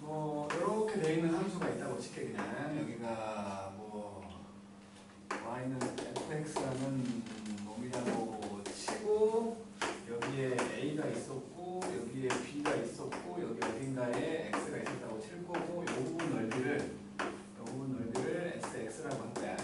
뭐 이렇게 되어 있는 함수가 있다고 칠게. 그냥 여기가 뭐 y는 fx라는 놈이라고 치고 여기에 a가 있었고 여기에 b가 있었고 여기 어딘가에 x가 있었다고 칠 거고 요 부분 넓이를 sx라고 한 거야.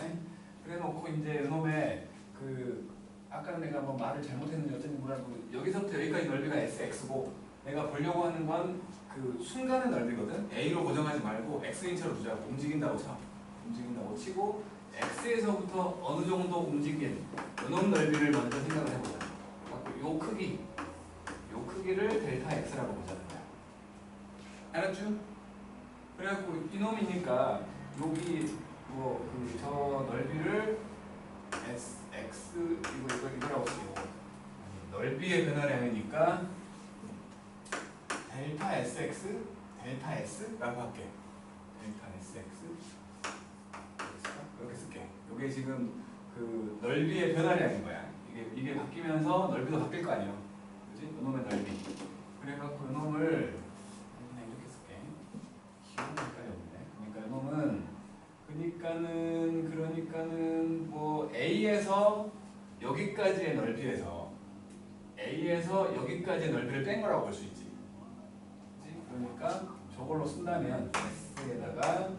그래 놓고 이제 이놈의 그 아까 내가 뭐 말을 잘못했는지 어쩐지 몰라도 여기서부터 여기까지 넓이가 sx고 내가 보려고 하는 건 그 순간의 넓이거든. a로 고정하지 말고 x인처럼 두자고. 움직인다고 쳐. 움직인다고 치고 x에서부터 어느 정도 움직인 이놈 넓이를 먼저 생각을 해보자. 요 크기를 델타 x라고 보자는 거야. 알았죠? 그래갖고 이놈이니까 여기 뭐 그 저 넓이를 x 이거라고 쓰고 넓이의 변화량이니까 델타 sx 라고 할게. 델타 sx 이렇게 쓸게. 이게 지금 그 넓이의 변화량인 거야. 이게 바뀌면서 넓이도 바뀔 거 아니에요. 그지? 이놈의 넓이. 그래갖고 이놈을 그냥 이렇게 쓸게. 기억나까지 없네. 그러니까는 뭐 a에서 여기까지의 넓이에서 넓이를 뺀 거라고 볼 수 있지. 그치? 그러니까 저걸로 쓴다면 x에다가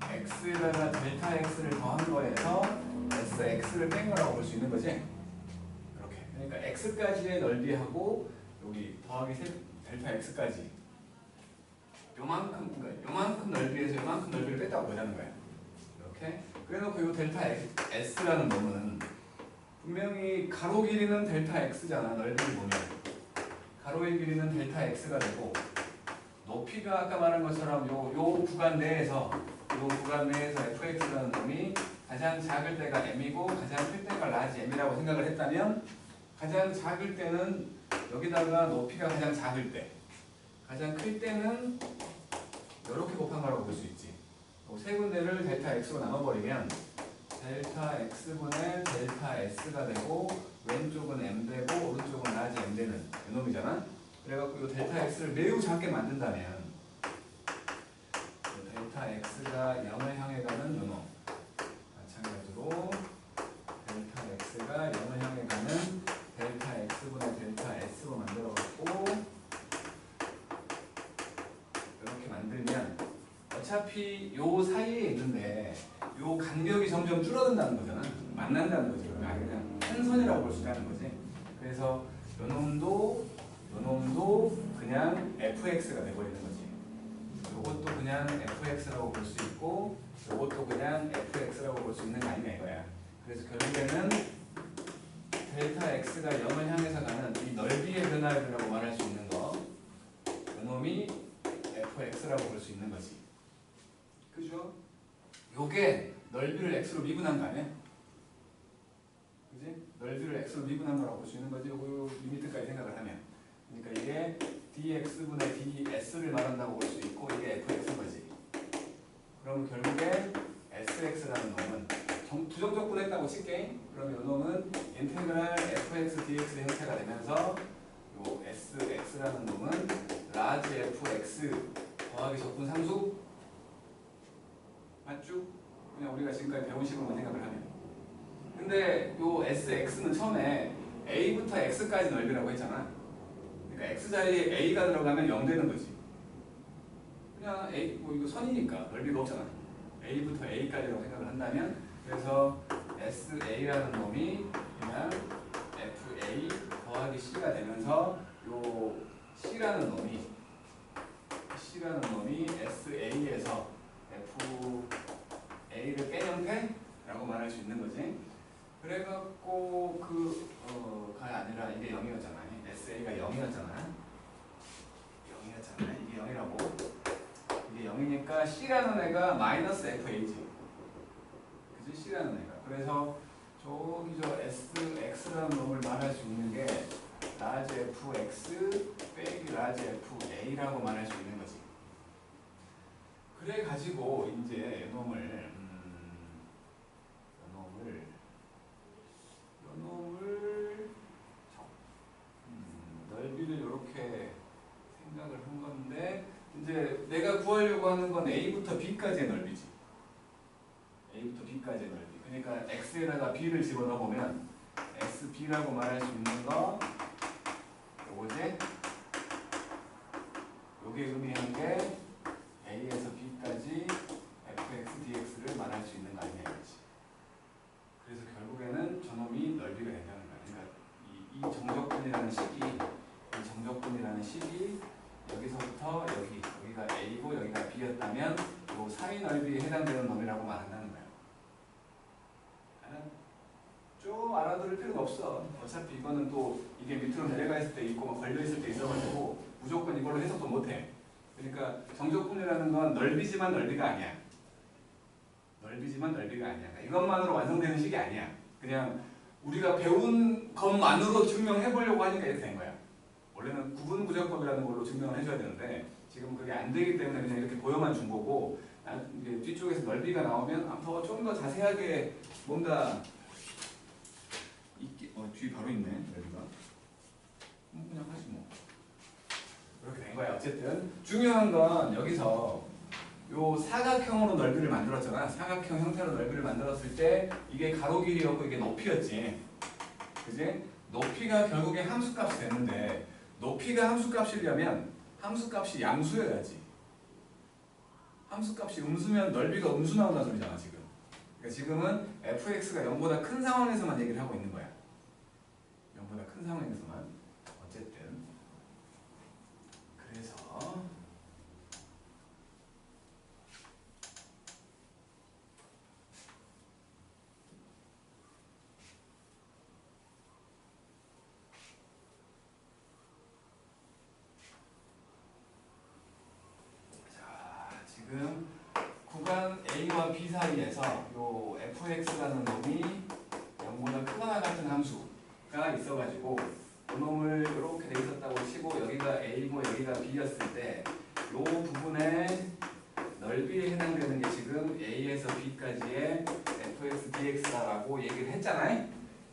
x에다가 델타 x를 더한 거에서 sx를 뺀 거라고 볼 수 있는 거지. 이렇게. 그러니까 x까지의 넓이하고 여기 더하기 델타 x까지 요만큼 넓이에서 요만큼 넓이를 뺐다고 보자는 거야. 이렇게. 그래놓고 이 델타 s라는 놈은 분명히 가로 길이는 델타 x잖아. 넓이를 보면 가로의 길이는 델타 x가 되고 높이가 아까 말한 것처럼 요 구간 내에서 fx라는 놈이 가장 작을 때가 m이고 가장 클 때가 라지 m이라고 생각을 했다면 가장 작을 때는 여기다가 높이가 가장 작을 때 가장 클 때는 이렇게 곱한 거라고 볼 수 있지. 세 군데를 델타 x로 나눠버리면 델타 x분의 델타 s가 되고 왼쪽은 m 되고 오른쪽은 라지 m 되는 이놈이잖아. 그래갖고 이 델타 x를 매우 작게 만든다면 델타 x가 0을 향해 가는 이놈 마찬가지로 델타 x가 0을 향해 가는 델타 x분의 델타 s로 만들어갖고 이렇게 만들면 어차피 요 사이에 있는데 요 간격이 점점 줄어든다는 거잖아. 만난다는 거지. 그냥 한 선이라고 볼 수 있다는 거지. 그래서 요 놈도 그냥 fx가 돼버리는 거지. 요것도 그냥 fx라고 볼 수 있고 요것도 그냥 fx라고 볼 수 있는 거 아니냐 이거야. 그래서 결국에는 델타 x가 0을 향해서 가는 이 넓이의 변화라고 말할 수 있는 거 요놈이 fx라고 볼 수 있는 거지. 그죠? 요게 넓이를 x로 미분한 거 아니야? 그지? 넓이를 x로 미분한 거라고 볼 수 있는 거지. 요거 리미트까지 생각을 하면. 그러니까 이게 dx분의 ds를 말한다고 볼 수 있고 이게 fx인 거지. 그럼 결국에 sx라는 놈은 부정적분했다고 칠게. 그러면 이 놈은 인테그랄 fx dx의 형태가 되면서 요 sx라는 놈은 라지 fx 더하기 적분 상수 맞죠? 그냥 우리가 지금까지 배운 식으로만 생각을 하면. 근데 요 sx는 처음에 a부터 x까지 넓이라고 했잖아. 그러니까 x 자리에 a가 들어가면 0 되는 거지. 그냥 a 뭐 이거 선이니까 넓이가 없잖아. a부터 a까지라고 생각을 한다면 그래서 sa라는 놈이 그냥 fa 더하기 c가 되면서 요 c라는 놈이 sa에서 fa를 뺀 형태라고 말할 수 있는 거지. 그래갖고 가 아니라 이게 0이었잖아. sa가 0이었잖아. 이게 0이라고. 이게 0이니까 c라는 애가 마이너스 fa지. 그지? c라는 애가. 그래서 저기 저 sx라는 놈을 말할 수 있는 게 라지 fx 빼기 라지 fa라고 말할 수 있는 거지. 그래 가지고 이제 요 놈을 A부터 B까지의 넓이지. A부터 B까지의 넓이. 그러니까 X에다가 B를 집어넣어 보면 SB라고 말할 수 있는 거 요거지? 요게 의미하는 게 A에서 B까지 fx, dx를 말할 수 있는 거 아니냐 이거지. 그래서 결국에는 저놈이 넓이가 된다는 거야. 그러니까 이 정적분이라는 식이 여기서부터 여기가 A고 여기가 B였다면 요 사이 넓이에 해당되는 놈이라고 말한다는 거야. 좀 알아들을 필요가 없어. 어차피 이거는 또 이게 밑으로 내려가 있을 때 있고 걸려 있을 때 있어가지고 무조건 이걸로 해석도 못해. 그러니까 정적분이라는 건 넓이지만 넓이가 아니야. 넓이지만 넓이가 아니야. 그러니까 이것만으로 완성되는 식이 아니야. 그냥 우리가 배운 것만으로 증명해 보려고 하니까 이렇게 된 거야. 원래는 구분구조법이라는 걸로 증명을 해줘야 되는데 지금 그게 안 되기 때문에 그냥 이렇게 보여만 준 거고, 이제 뒤쪽에서 넓이가 나오면 좀 더 자세하게 뭔가 있게, 뒤 바로 있네 넓이가. 그냥 하지 뭐. 그렇게 된 거야. 어쨌든 중요한 건 여기서 요 사각형으로 넓이를 만들었잖아. 사각형 형태로 넓이를 만들었을 때 이게 가로 길이였고 이게 높이였지. 그지? 높이가 결국에 함수값이 됐는데 높이가 함수값이려면 함수값이 양수여야지. 함수값이 음수면 넓이가 음수 나온다는 소리잖아 지금. 그러니까 지금은 fx가 0보다 큰 상황에서만 얘기를 하고 있는 거야. 0보다 큰 상황에서만. 어쨌든 그래서 지금 구간 A와 B 사이에서 요 fx라는 놈이 0보다 크거나 같은 함수가 있어가지고 그 놈을 이렇게 돼 있었다고 치고 여기가 A고 여기가 B였을 때 요 부분의 넓이에 해당되는 게 지금 A에서 B까지의 fx, dx라고 얘기를 했잖아요.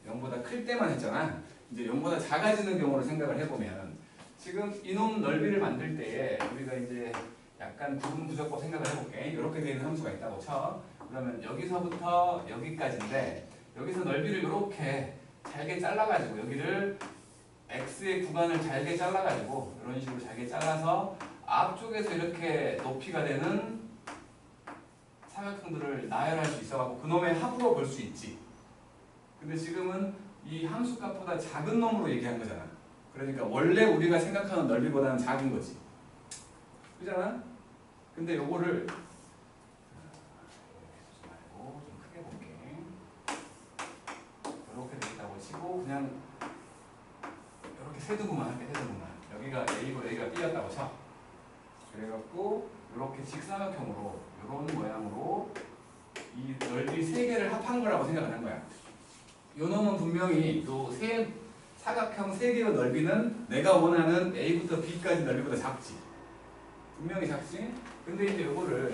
0보다 클 때만 했잖아. 이제 0보다 작아지는 경우를 생각을 해보면 지금 이놈 넓이를 만들 때에 우리가 이제 약간 구분구조법 생각을 해볼게. 이렇게 되는 함수가 있다고 쳐. 그러면 여기서부터 여기까지인데 여기서 넓이를 이렇게 잘게 잘라가지고 여기를 x의 구간을 잘게 잘라가지고 이런 식으로 잘게 잘라서 앞쪽에서 이렇게 높이가 되는 사각형들을 나열할 수 있어갖고 그놈의 합으로 볼 수 있지. 근데 지금은 이 함수값보다 작은 놈으로 얘기한 거잖아. 그러니까 원래 우리가 생각하는 넓이보다는 작은 거지. 그잖아? 근데 요거를 말고 좀 크게 볼게. 이렇게 됐다고 치고 그냥 이렇게 세두부만 할게. 세두부만. 여기가 A고 여기가 B였다고 쳐. 그래갖고 이렇게 직사각형으로 이런 모양으로 이 넓이 세 개를 합한 거라고 생각하는 거야. 요 놈은 분명히 요 사각형 세 개의 넓이는 내가 원하는 A부터 B까지 넓이보다 작지. 분명히 작지? 근데 이제 요거를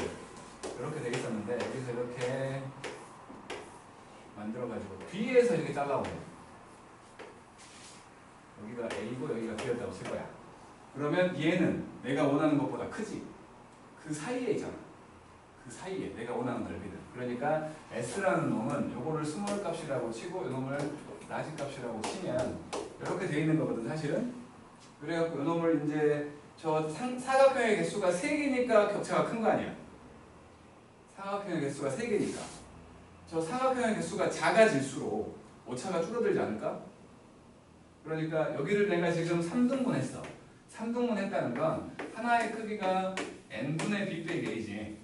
이렇게 되어 있었는데 여기서 이렇게 만들어가지고 B에서 이렇게 잘라오네. 여기가 A고 여기가 B였다고 칠 거야. 그러면 얘는 내가 원하는 것보다 크지? 그 사이에 있잖아. 그 사이에 내가 원하는 넓이는. 그러니까 S라는 놈은 요거를 스몰 값이라고 치고 요 놈을 라지 값이라고 치면 이렇게 되어 있는 거거든 사실은. 그래갖고 요 놈을 이제 저 사각형의 개수가 3개니까 격차가 큰 거 아니야. 사각형의 개수가 3개니까. 저 사각형의 개수가 작아질수록 오차가 줄어들지 않을까? 그러니까 여기를 내가 지금 3등분 했어. 3등분 했다는 건 하나의 크기가 n분의 b 빼기 a지.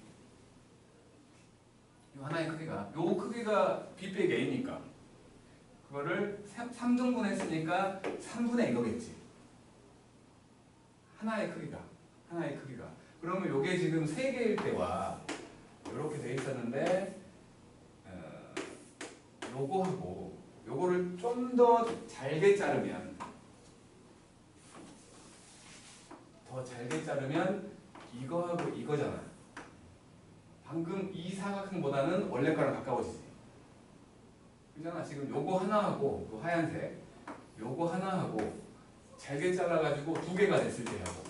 이 하나의 크기가 요 크기가 b 빼기 a니까 그거를 3등분 했으니까 3분의 이거겠지. 하나의 크기가. 그러면 요게 지금 3개일 때와 이렇게 돼 있었는데 요거하고 요거를 좀 더 잘게 자르면 이거하고 이거잖아. 방금 이 사각형보다는 원래 거랑 가까워지지. 그잖아. 지금 요거 하나하고 요 하얀색 요거 하나하고 잘게 잘라가지고 2개가 됐을 때하고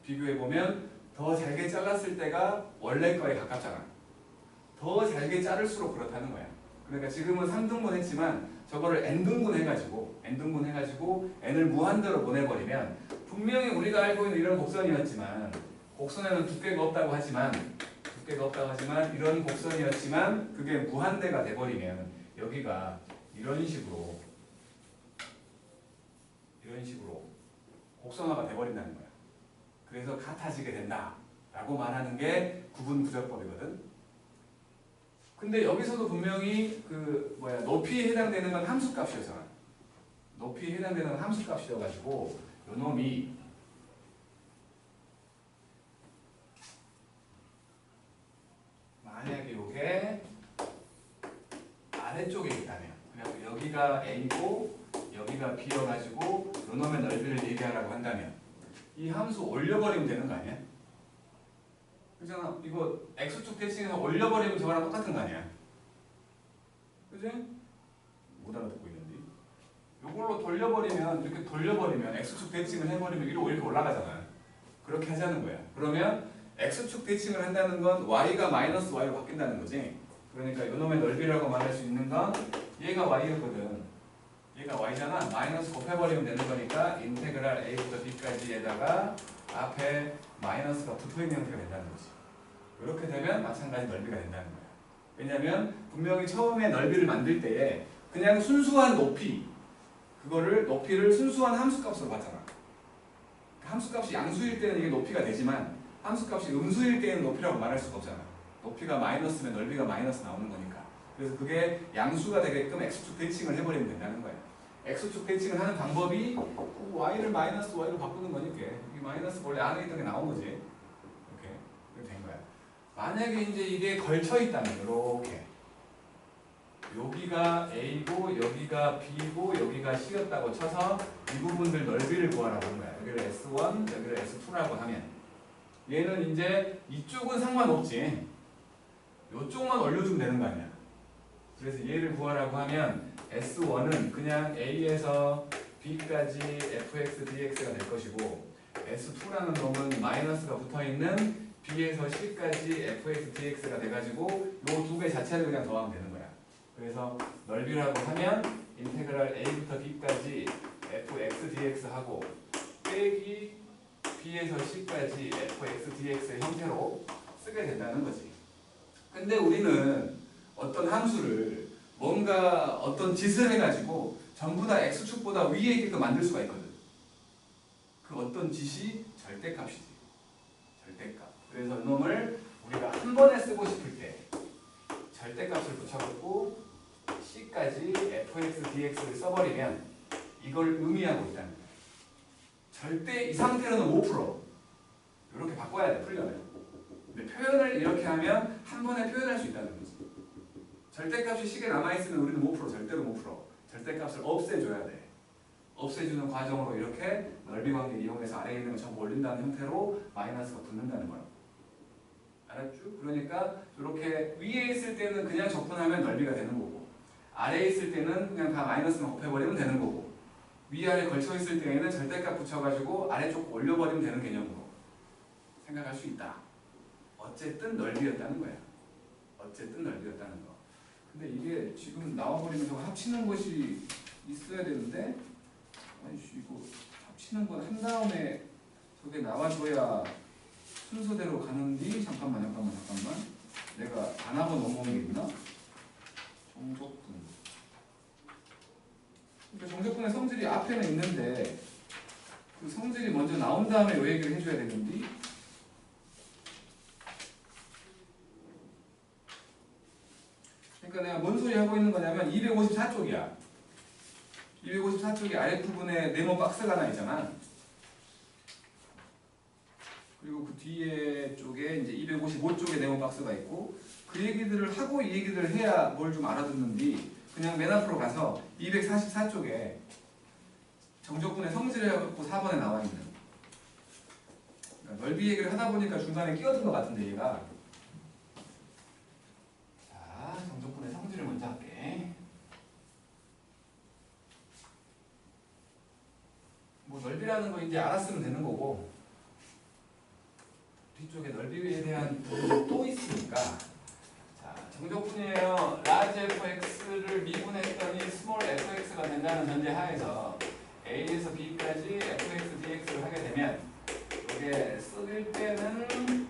비교해보면 더 잘게 잘랐을 때가 원래 거에 가깝잖아. 더 잘게 자를수록 그렇다는 거야. 그러니까 지금은 3등분 했지만 저거를 n등분 해가지고 n을 무한대로 보내버리면 분명히 우리가 알고 있는 이런 곡선이었지만 곡선에는 두께가 없다고 하지만 이런 곡선이었지만 그게 무한대가 돼버리면 여기가 이런 식으로 곡선화가 돼버린다는 거야. 그래서 같아지게 된다 라고 말하는 게 구분부적법이거든. 근데 여기서도 분명히 높이에 해당되는 건 함수값이었잖아. 높이에 해당되는 건 함수값이어가지고 요 놈이 만약에 요게 아래쪽에 있다면, 그래서 여기가 A고 여기가 B여가지고 요 놈의 넓이를 얘기하라고 한다면 이 함수 올려버리면 되는 거 아니야? 그잖아. 이거 X축 대칭해서 올려버리면 저거랑 똑같은 거 아니야? 그지? 못 알아듣고 있는데. 요걸로 돌려버리면, 이렇게 돌려버리면 X축 대칭을 해버리면 위로 이렇게 올라가잖아. 그렇게 하자는 거야. 그러면 X축 대칭을 한다는 건 Y가 마이너스 Y로 바뀐다는 거지. 그러니까 요놈의 넓이라고 말할 수 있는 건 얘가 Y였거든. 얘가 Y잖아. 마이너스 곱해버리면 되는 거니까 인테그랄 A부터 B까지에다가 앞에 마이너스가 붙어있는 형태가 된다는 거지. 이렇게 되면 마찬가지 넓이가 된다는 거야. 왜냐면 분명히 처음에 넓이를 만들 때에 그냥 순수한 높이를 순수한 함수값으로 봤잖아. 함수값이 양수일 때는 이게 높이가 되지만 함수값이 음수일 때는 높이라고 말할 수가 없잖아. 높이가 마이너스면 넓이가 마이너스 나오는 거니까. 그래서 그게 양수가 되게끔 X축 대칭을 해버리면 된다는 거야. X축 대칭을 하는 방법이 Y를 마이너스 Y로 바꾸는 거니까 이 마이너스 원래 안에 있던 게 나온 거지. 이렇게 된 거야. 만약에 이제 이게 걸쳐 있다면 이렇게 여기가 A고 여기가 B고 여기가 C였다고 쳐서 이 부분들 넓이를 구하라고 하는 거야. 여기를 S1, 여기를 S2라고 하면 얘는 이제 이쪽은 상관없지. 이쪽만 올려주면 되는 거 아니야. 그래서 얘를 구하라고 하면 S1은 그냥 A에서 B까지 fx dx가 될 것이고 S2라는 놈은 마이너스가 붙어있는 B에서 C까지 fx dx가 돼가지고 이 두 개 자체를 그냥 더하면 되는 거야. 그래서 넓이라고 하면 인테그랄 A부터 B까지 fx dx 하고 빼기 B에서 C까지 fx dx의 형태로 쓰게 된다는 거지. 근데 우리는 어떤 함수를 뭔가 어떤 짓을 해가지고 전부 다 x축보다 위에 있게끔 만들 수가 있거든. 그 어떤 짓이 절대값이지. 절대값. 그래서 이놈을 우리가 한 번에 쓰고 싶을 때 절대값을 붙여갖고 c까지 fx dx를 써버리면 이걸 의미하고 있다는 거야. 절대 이 상태로는 못 풀어. 이렇게 바꿔야 돼, 풀려면. 근데 표현을 이렇게 하면 한 번에 표현할 수 있다는 거지. 절대값이 식에 남아있으면 우리는 못 풀어. 절대로 못 풀어. 절대값을 없애줘야 돼. 없애주는 과정으로 이렇게 넓이 관계 이용해서 아래에 있는 걸 전부 올린다는 형태로 마이너스가 붙는다는 거야. 알았죠? 그러니까 이렇게 위에 있을 때는 그냥 적분하면 넓이가 되는 거고 아래에 있을 때는 그냥 다 마이너스만 곱해버리면 되는 거고 위아래 걸쳐있을 때에는 절대값 붙여가지고 아래쪽 올려버리면 되는 개념으로 생각할 수 있다. 어쨌든 넓이였다는 거야. 어쨌든 넓이였다는 거. 근데 이게 지금 나와버리면 저거 합치는 것이 있어야 되는데 아이씨 이거 합치는 건 한 다음에 저게 나와줘야 순서대로 가는데 잠깐만 내가 안 하고 넘어오는 게 있나? 정적분. 그러니까 정적분의 성질이 앞에는 있는데 그 성질이 먼저 나온 다음에 요 얘기를 해줘야 되는데 그러니까 내가 뭔 소리 하고 있는 거냐면 254쪽이야. 254쪽이 아랫부분에 네모 박스가 하나 있잖아. 그리고 그 뒤에 쪽에 이제 255쪽에 네모 박스가 있고 그 얘기들을 하고 이 얘기들을 해야 뭘 좀 알아듣는디 그냥 맨 앞으로 가서 244쪽에 정적분의 성질을 해갖고 4번에 나와 있는 그러니까 넓이 얘기를 하다 보니까 중간에 끼어든 것 같은데 얘가 자 정적분의 성질을 먼저 할게. 뭐 넓이라는 거 이제 알았으면 되는 거고 뒤쪽 한쪽의 넓이에 대한 부분이 또 있으니까 자, 정적분이에요. 라지 fx를 미분했더니 스몰 fx가 된다는 전제 하에서 a에서 b까지 fx dx를 하게 되면 이게 쓸 때는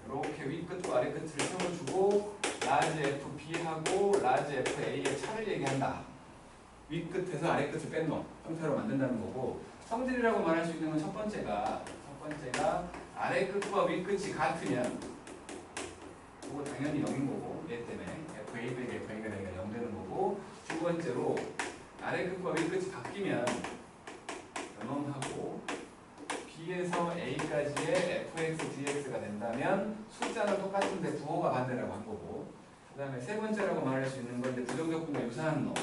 이렇게 윗끝과 아래끝을 세워주고 라지 fb하고 라지 fa의 차를 얘기한다. 윗끝에서 아래끝을 뺀 놈 형태로 만든다는 거고, 성질이라고 말할 수 있는 건 첫 번째가 아래끝과 윗끝이 같으면 그거 당연히 0인 거고, 얘 때문에 FA 빼기 FA가 되니까 0 되는 거고, 두 번째로 아래끝과 윗끝이 바뀌면 요놈하고 B에서 A까지의 fx dx가 된다면 숫자는 똑같은데 부호가 반대라고 한 거고, 그 다음에 세 번째라고 말할 수 있는 건데 부정적분과 유사한 놈,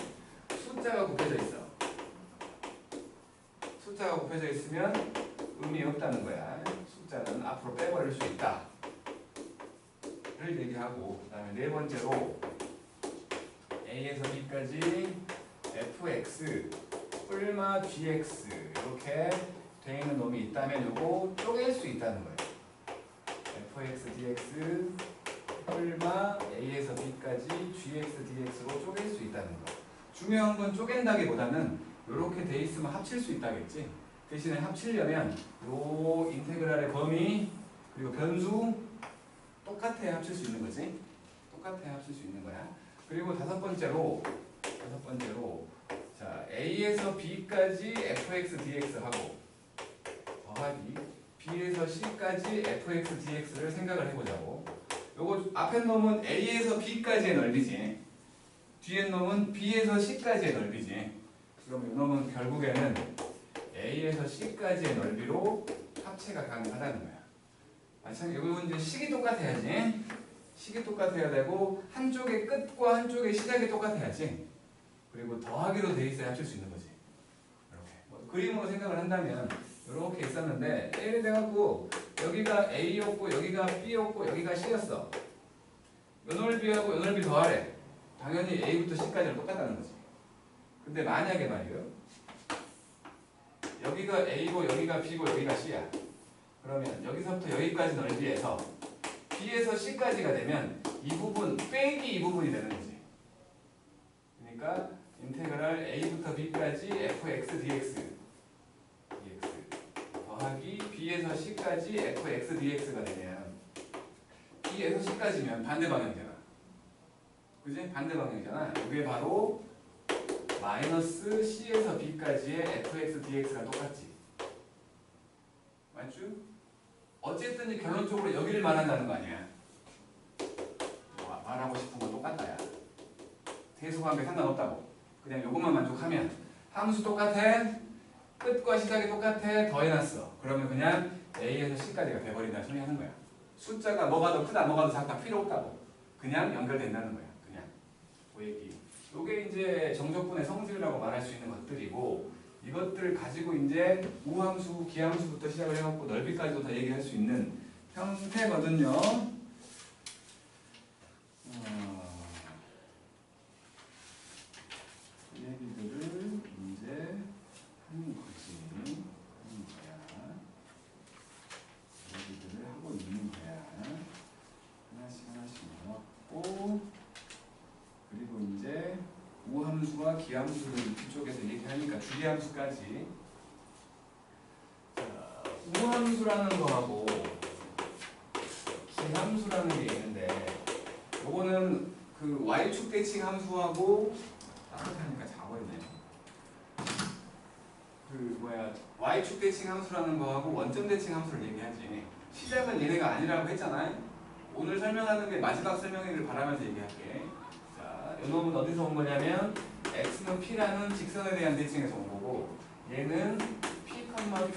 숫자가 곱해져 있어. 숫자가 곱해져 있으면 의미 없다는 거야. 숫자는 앞으로 빼버릴 수 있다 를 얘기하고, 그 다음에 네 번째로 A에서 B까지 fx 뿔마 gx 이렇게 되어 있는 놈이 있다면 요거 쪼갤 수 있다는 거예요. fx dx 뿔마 A에서 B까지 gx dx로 쪼갤 수 있다는 거. 중요한 건 쪼갠다기보다는 이렇게 돼 있으면 합칠 수 있다겠지. 대신에 합치려면 요 인테그랄의 범위 그리고 변수 똑같아야 합칠 수 있는 거지. 똑같아야 합칠 수 있는 거야. 그리고 다섯 번째로 자, A에서 B까지 fx dx 하고 더하기 B에서 C까지 fx dx를 생각을 해보자고. 요거 앞에 놈은 A에서 B까지의 넓이지, 뒤에 놈은 B에서 C까지의 넓이지. 그럼 이 놈은 결국에는 A에서 C까지의 넓이로 합체가 가능하다는 거야. 마찬가지로 이제 식이 똑같아야지. 식이 똑같아야 되고 한쪽의 끝과 한쪽의 시작이 똑같아야지. 그리고 더하기로 돼 있어야 합칠 수 있는 거지. 이렇게 뭐 그림으로 생각을 한다면 이렇게 있었는데 예를 들어갖고 여기가 A였고 여기가 B였고 여기가 C였어. 요 넓이하고 요 넓이 더하래. 당연히 A부터 C까지는 똑같다는 거지. 근데 만약에 말이에요, 여기가 A고 여기가 B고 여기가 C야. 그러면 여기서부터 여기까지 넓이에서 B에서 C까지가 되면 이 부분 빼기 이 부분이 되는 거지. 그러니까 인테그랄 A부터 B까지 fx dx 더하기 B에서 C까지 fx dx가 되면 B에서 C까지면 반대 방향이잖아. 그지? 반대 방향이잖아. 이게 바로 마이너스 C에서 B까지의 fx dx랑 똑같지. 맞죠? 어쨌든 이 결론적으로 여기를 말한다는 거 아니야. 뭐 말하고 싶은 건 똑같다야. 대수관계 상관없다고. 그냥 요것만 만족하면 함수 똑같아, 끝과 시작이 똑같아, 더해놨어. 그러면 그냥 A에서 C까지가 돼버린다 소리하는 거야. 숫자가 뭐가 더 크다 뭐가 더 작다 필요 없다고. 그냥 연결된다는 거야. 그냥 그 얘기. 요게 이제 정적분의 성질이라고 말할 수 있는 것들이고, 이것들을 가지고 이제 우함수, 기함수부터 시작을 해갖고 넓이까지도 다 얘기할 수 있는 형태거든요. 이 얘기들을 이제 하는 거지. 하는 거야. 이 얘기들을 하고 있는 거야. 하나씩 나왔고, 그리고 이제 우함수와 기함수를 이쪽에서 얘기하니까 주기함수까지. 우함수라는 거하고 기함수라는 게 있는데, 요거는 그 y축 대칭 함수하고 따뜻하니까 작아있네. 그 y축 대칭 함수라는 거하고 원점 대칭 함수를 얘기하지. 시작은 얘네가 아니라고 했잖아요. 오늘 설명하는 게 마지막 설명이길 바라면서 얘기할게. 자, 이 놈은 어디서 온 거냐면 x는 p라는 직선에 대한 대칭에서 온 거고, 얘는 p,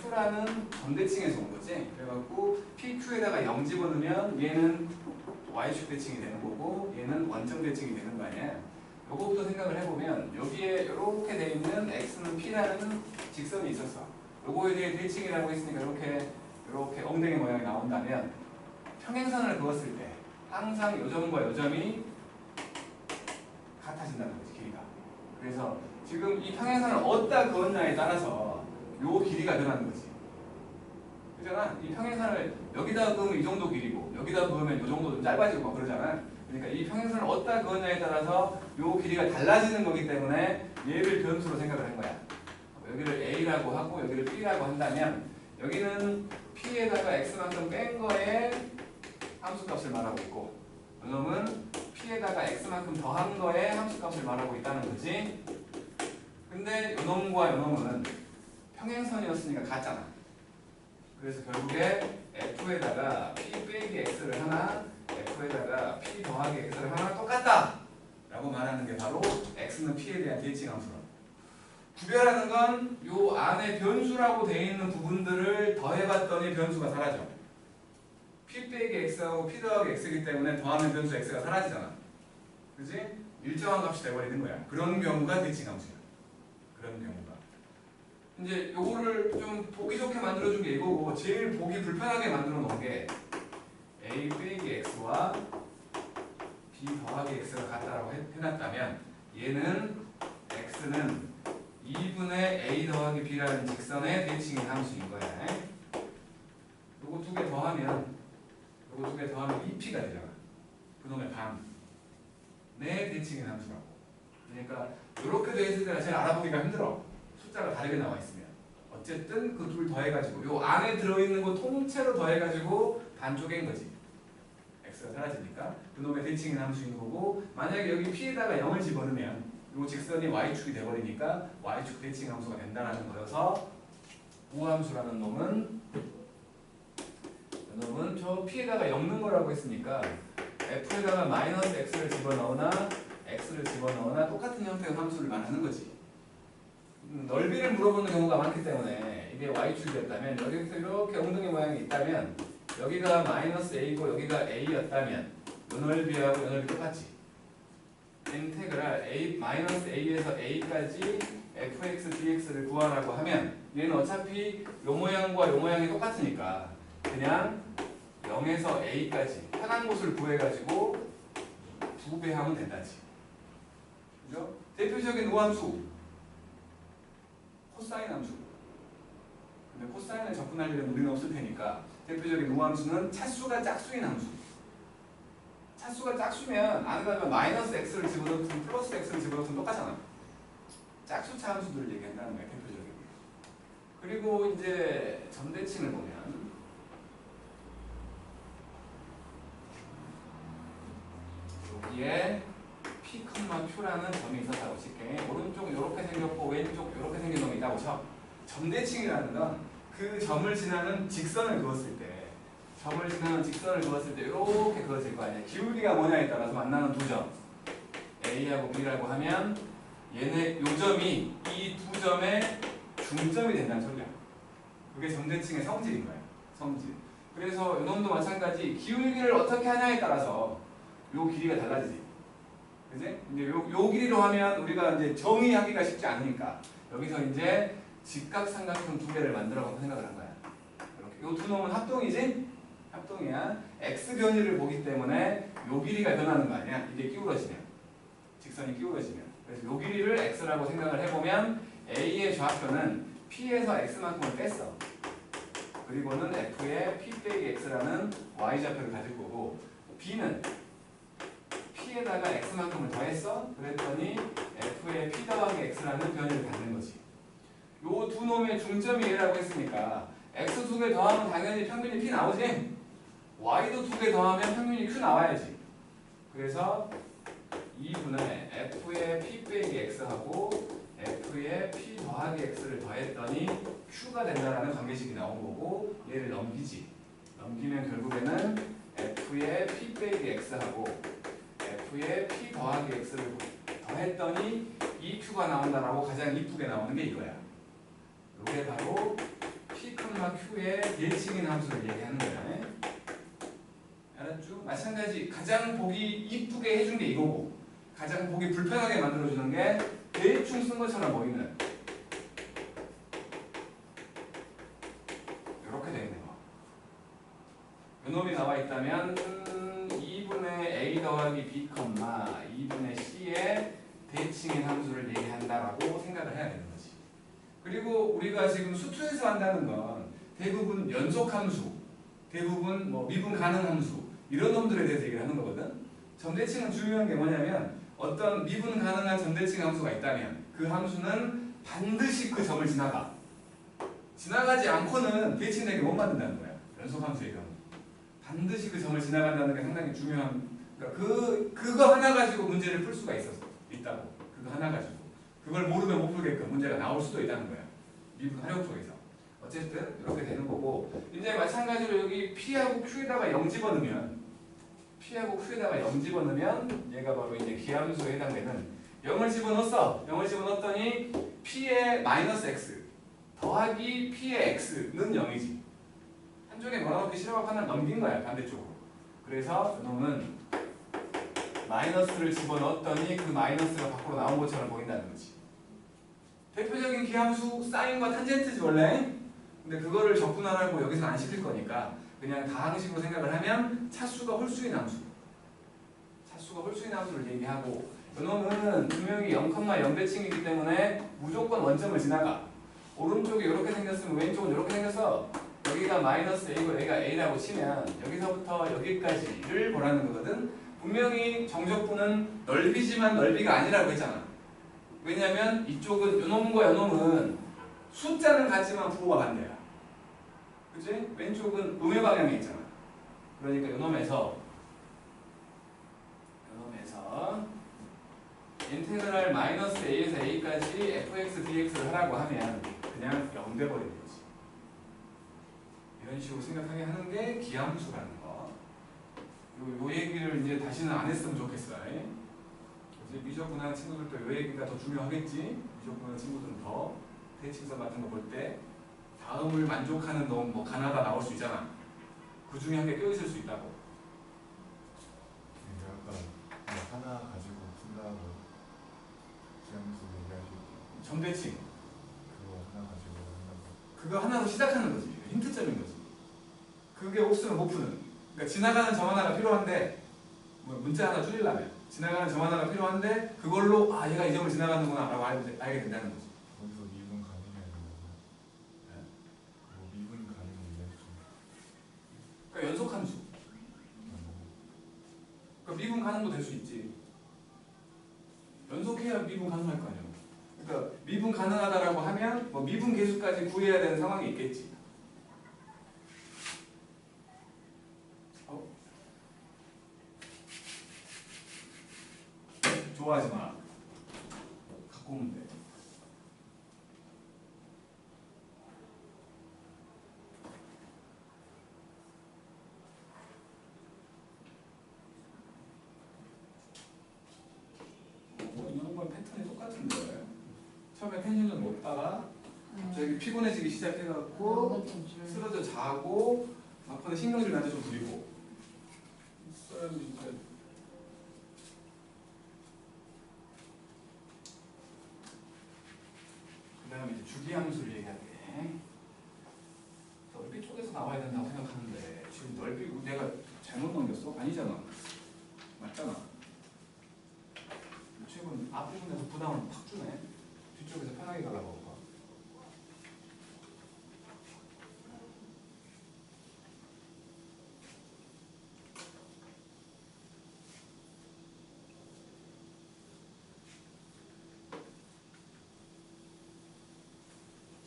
q라는 점대칭에서 온 거지. 그래갖고 pq에다가 0 집어넣으면 얘는 y축 대칭이 되는 거고 얘는 원점 대칭이 되는 거 아니야. 요거부터 생각을 해보면 여기에 이렇게 돼 있는 x는 p라는 직선이 있었어. 요거에 대해 대칭이라고 했으니까 이렇게 엉덩이 모양이 나온다면 평행선을 그었을 때 항상 요 점과 요 점이 같아진다는 거지, 길이가. 그래서 지금 이 평행선을 어디다 그었냐에 따라서 요 길이가 늘어나는 거지. 있잖아. 이 평행선을 여기다 그으면 이 정도 길이고 여기다 그으면 이 정도 좀 짧아지고 막 그러잖아. 그러니까 이 평행선을 어디다 그으냐에 따라서 요 길이가 달라지는 거기 때문에 얘를 변수로 생각을 한 거야. 여기를 A라고 하고 여기를 B라고 한다면 여기는 P에다가 X만큼 뺀 거에 함수값을 말하고 있고 요놈은 P에다가 X만큼 더한 거에 함수값을 말하고 있다는 거지. 근데 요놈과 요놈은 평행선이었으니까 같잖아. 그래서 결국에 F에다가 P 빼기 X를 하나 F에다가 P 더하기 X를 하나 똑같다 라고 말하는 게 바로 X는 P에 대한 대칭 함수라. 구별하는 건 요 안에 변수라고 되어 있는 부분들을 더해봤더니 변수가 사라져. P 빼기 X하고 P 더하기 X이기 때문에 더하면 변수 X가 사라지잖아. 그지? 일정한 값이 돼버리는 거야. 그런 경우가 대칭 함수야. 그런 경우가. 이제 요거를 좀 보기 좋게 만들어준 게 이거고 제일 보기 불편하게 만들어 놓은 게 A 빼기 X와 B 더하기 X가 같다라고 해놨다면 얘는 X는 2분의 A 더하기 B라는 직선의 대칭인 함수인 거야. 요거 두 개 더하면 2P가 되잖아. 그놈의 반. 내 대칭인 함수라고. 그러니까 이렇게 돼 있을 때가 제일 알아보기가 힘들어. 숫자가 다르게 나와 있으면. 어쨌든 그 둘 더해가지고 요 안에 들어있는 거 통째로 더해가지고 반쪽인 거지. X가 사라지니까 그놈의 대칭인 함수인 거고 만약에 여기 P에다가 0을 집어넣으면 요 직선이 Y축이 돼버리니까 Y축 대칭 함수가 된다는 거여서 우함수라는 놈은 저 P에다가 0 넣은 거라고 했으니까 F에다가 마이너스 X를 집어넣으나 X를 집어넣으나 똑같은 형태의 함수를 말하는 거지. 넓이를 물어보는 경우가 많기 때문에 이게 Y축이 됐다면 여기서 이렇게 엉덩이 모양이 있다면 여기가 마이너스 A고 여기가 A였다면 요 넓이하고 요 넓이 똑같지. 인테그랄 A 마이너스 A에서 A까지 fx dx를 구하라고 하면 얘는 어차피 요 모양과 요 모양이 똑같으니까 그냥 0에서 A까지 편한 곳을 구해가지고 2배 하면 된다지. 그죠? 대표적인 우함수 코사인 함수. 근데 코사인을 접근할 일은 우리는 없을 테니까 대표적인 우함수는 차수가 짝수인 함수. 차수가 짝수면 안에다가 마이너스 x를 집어넣든 플러스 x를 집어넣든 똑같잖아. 짝수차 함수들을 얘기한다는 거야, 대표적인. 그리고 이제 점대칭을 보면 여기에 P, Q라는 점이 있었다고 칠게. 오른쪽 이렇게 생겼고 왼쪽 이렇게 생긴 놈이 있다고 쳐. 점대칭이라는 건 그 점을 지나는 직선을 그었을 때 이렇게 그어질 거 아니야. 기울기가 뭐냐에 따라서 만나는 두 점 A하고 B라고 하면 얘네 요 점이 이 두 점의 중점이 된다는 소리야. 그게 점대칭의 성질인 거야. 성질. 그래서 이놈도 마찬가지 기울기를 어떻게 하냐에 따라서 요 길이가 달라지지. 그지? 근데 요 길이로 하면 우리가 이제 정의하기가 쉽지 않으니까 여기서 이제 직각삼각형 두 개를 만들어서 생각을 한 거야. 이렇게 요 두 놈은 합동이지? 합동이야. x 변이를 보기 때문에 요 길이가 변하는 거 아니야? 이게 기울어지면 직선이 기울어지면 그래서 요 길이를 x라고 생각을 해보면 a의 좌표는 p에서 x만큼을 뺐어. 그리고는 f의 p 빼기 x라는 y좌표를 가질 거고 b는 p에다가 x만큼을 더했어. 그랬더니 f의 p 더하기 x라는 변이를 갖는 거지. 요 두 놈의 중점이 얘라고 했으니까 x 두 개 더하면 당연히 평균이 p 나오지. y도 두 개 더하면 평균이 q 나와야지. 그래서 2분의 f의 p 빼기 x하고 f의 p 더하기 x를 더했더니 q가 된다라는 관계식이 나온 거고 얘를 넘기지. 넘기면 결국에는 f의 p 빼기 x하고 f의 p 더하기 x를 더했더니 2q가 나온다라고 가장 이쁘게 나오는 게 이거야. 이게 바로 p, q의 대칭인 함수를 얘기하는 거야. 알았죠? 마찬가지 가장 보기 이쁘게 해준 게 이거고 가장 보기 불편하게 만들어주는 게 대충 쓴 것처럼 보이는 이렇게 되어 있는 거. 요놈이 나와 있다면 2분의 a 더하기 b, 2분의 c의 대칭인 함수를 얘기한다라고 생각을 해야 되는 거지. 그리고 우리가 지금 수투에서 한다는 건 대부분 연속함수, 대부분 뭐 미분 가능 함수 이런 놈들에 대해서 얘기를 하는 거거든. 점대칭은 중요한 게 뭐냐면 어떤 미분 가능한 점대칭 함수가 있다면 그 함수는 반드시 그 점을 지나가지 않고는 대칭되게 못 만든다는 거야. 연속함수의 경우 반드시 그 점을 지나간다는 게 상당히 중요한. 그러니까 그거 하나 가지고 문제를 풀 수가 있다고. 그거 하나 가지고 그걸 모르면 못 풀게끔 문제가 나올 수도 있다는 거야. 미분 활용 속에서. 어쨌든 이렇게 되는 거고, 이제 마찬가지로 여기 P하고 Q에다가 0 집어넣으면 얘가 바로 이제 기함수에 해당되는 0을 집어넣었어. 0을 집어넣었더니 P의 마이너스 X 더하기 P의 X는 0이지. 한쪽에 걸어놓기 싫어하고 하나 넘긴 거야, 반대쪽으로. 그래서 이놈은 마이너스를 집어넣었더니 그 마이너스가 밖으로 나온 것처럼 보인다는 거지. 대표적인 기함수 사인과 탄젠트지 원래. 근데 그거를 적분 안 하고 여기서 안 시킬 거니까 그냥 다항식으로 생각을 하면 차수가 홀수인 함수. 차수가 홀수인 함수를 얘기하고, 이놈은 분명히 0,0 대칭이기 때문에 무조건 원점을 지나가. 오른쪽이 이렇게 생겼으면 왼쪽은 이렇게 생겨서 여기가 마이너스 A고 여기가 A라고 치면 여기서부터 여기까지를 보라는 거거든. 분명히 정적분은 넓이지만 넓이가 아니라고 했잖아. 왜냐면 이쪽은 요놈과 요놈은 숫자는 같지만 부호가 반대야. 그치? 왼쪽은 음의 방향에 있잖아. 그러니까 요놈에서 인테그랄 마이너스 A에서 A까지 fx dx를 하라고 하면 그냥 0 돼버리는 거지. 이런 식으로 생각하게 하는 게 기함수라는 거. 요 얘기를 이제 다시는 안 했으면 좋겠어요. 이제 미적분하는 친구들도 요 얘기가 더 중요하겠지. 미적분하는 친구들은 더 대칭선 같은 거 볼 때 다음을 만족하는 놈, 뭐 가나다 나올 수 있잖아. 그 중에 한 개 껴있을 수 있다고. 아까 하나 가지고 푼다고 기함수 얘기하시고 점대칭. 그거 하나 가지고 한다고. 그거 하나로 시작하는 거지. 힌트점인 거지. 그게 없으면 못 푸는. 그러니까 지나가는 점 하나가 필요한데, 뭐 문자 하나 줄이려면 지나가는 점 하나가 필요한데 그걸로 아 얘가 이 점을 지나가는구나 라고 알게 된다는 거지. 거기서 미분 가능이 아니라고. 네? 뭐 미분 가능이 얘기하시죠. 그러니까 연속함수. 그러니까 미분 가능도 될 수 있지. 연속해야 미분 가능할 거 아니야. 그러니까 미분 가능하다라고 하면 뭐 미분 계수까지 구해야 되는 상황이 있겠지. 좋아하지 마. 갖고 오면 돼. 이런 건 패턴이 똑같은데. 처음에 펜션을 먹다가 갑자기 피곤해지기 시작해갖고 쓰러져 자고 막판에 신경질 나한테 좀 부리고. 그 다음에 이제 주기함수를 얘기할게. 넓이 쪽에서 나와야 된다고 생각하는데 지금 넓이 내가 잘못 넘겼어? 아니잖아. 맞잖아. 최근 앞부분에서 부담을 팍 주네. 뒤쪽에서 편하게 가려고 할까?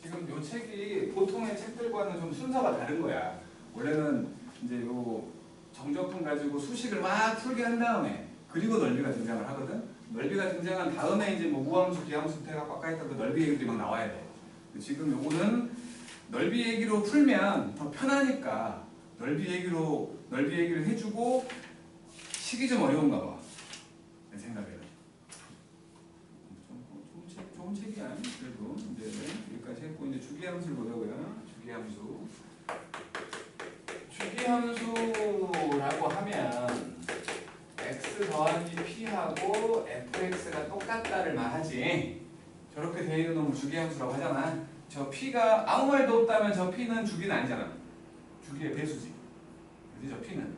지금 요 책이 보통의 책들과는 좀 순서가 다른 거야. 원래는 이제 요 정적분 가지고 수식을 막 풀게 한 다음에 그리고 넓이가 등장을 하거든. 넓이가 등장한 다음에 이제 뭐 우함수, 기함수 해갖고 아까 했던 그 넓이 얘기들이 막 나와야 돼. 지금 요거는 넓이 얘기로 풀면 더 편하니까 넓이 얘기를 해주고 식이 좀 어려운가 봐. 내 생각에는. 좋은 책이야. 그래도 이제 여기까지 했고 이제 주기함수를 보자고요. 주기함수라고 하면 x 더하기 p하고 fx가 똑같다를 말하지. 저렇게 돼 있는 놈을 주기함수라고 하잖아. 저 p가 아무 말도 없다면 저 p는 주기는 아니잖아. 주기의 배수지. 그지? 저 p는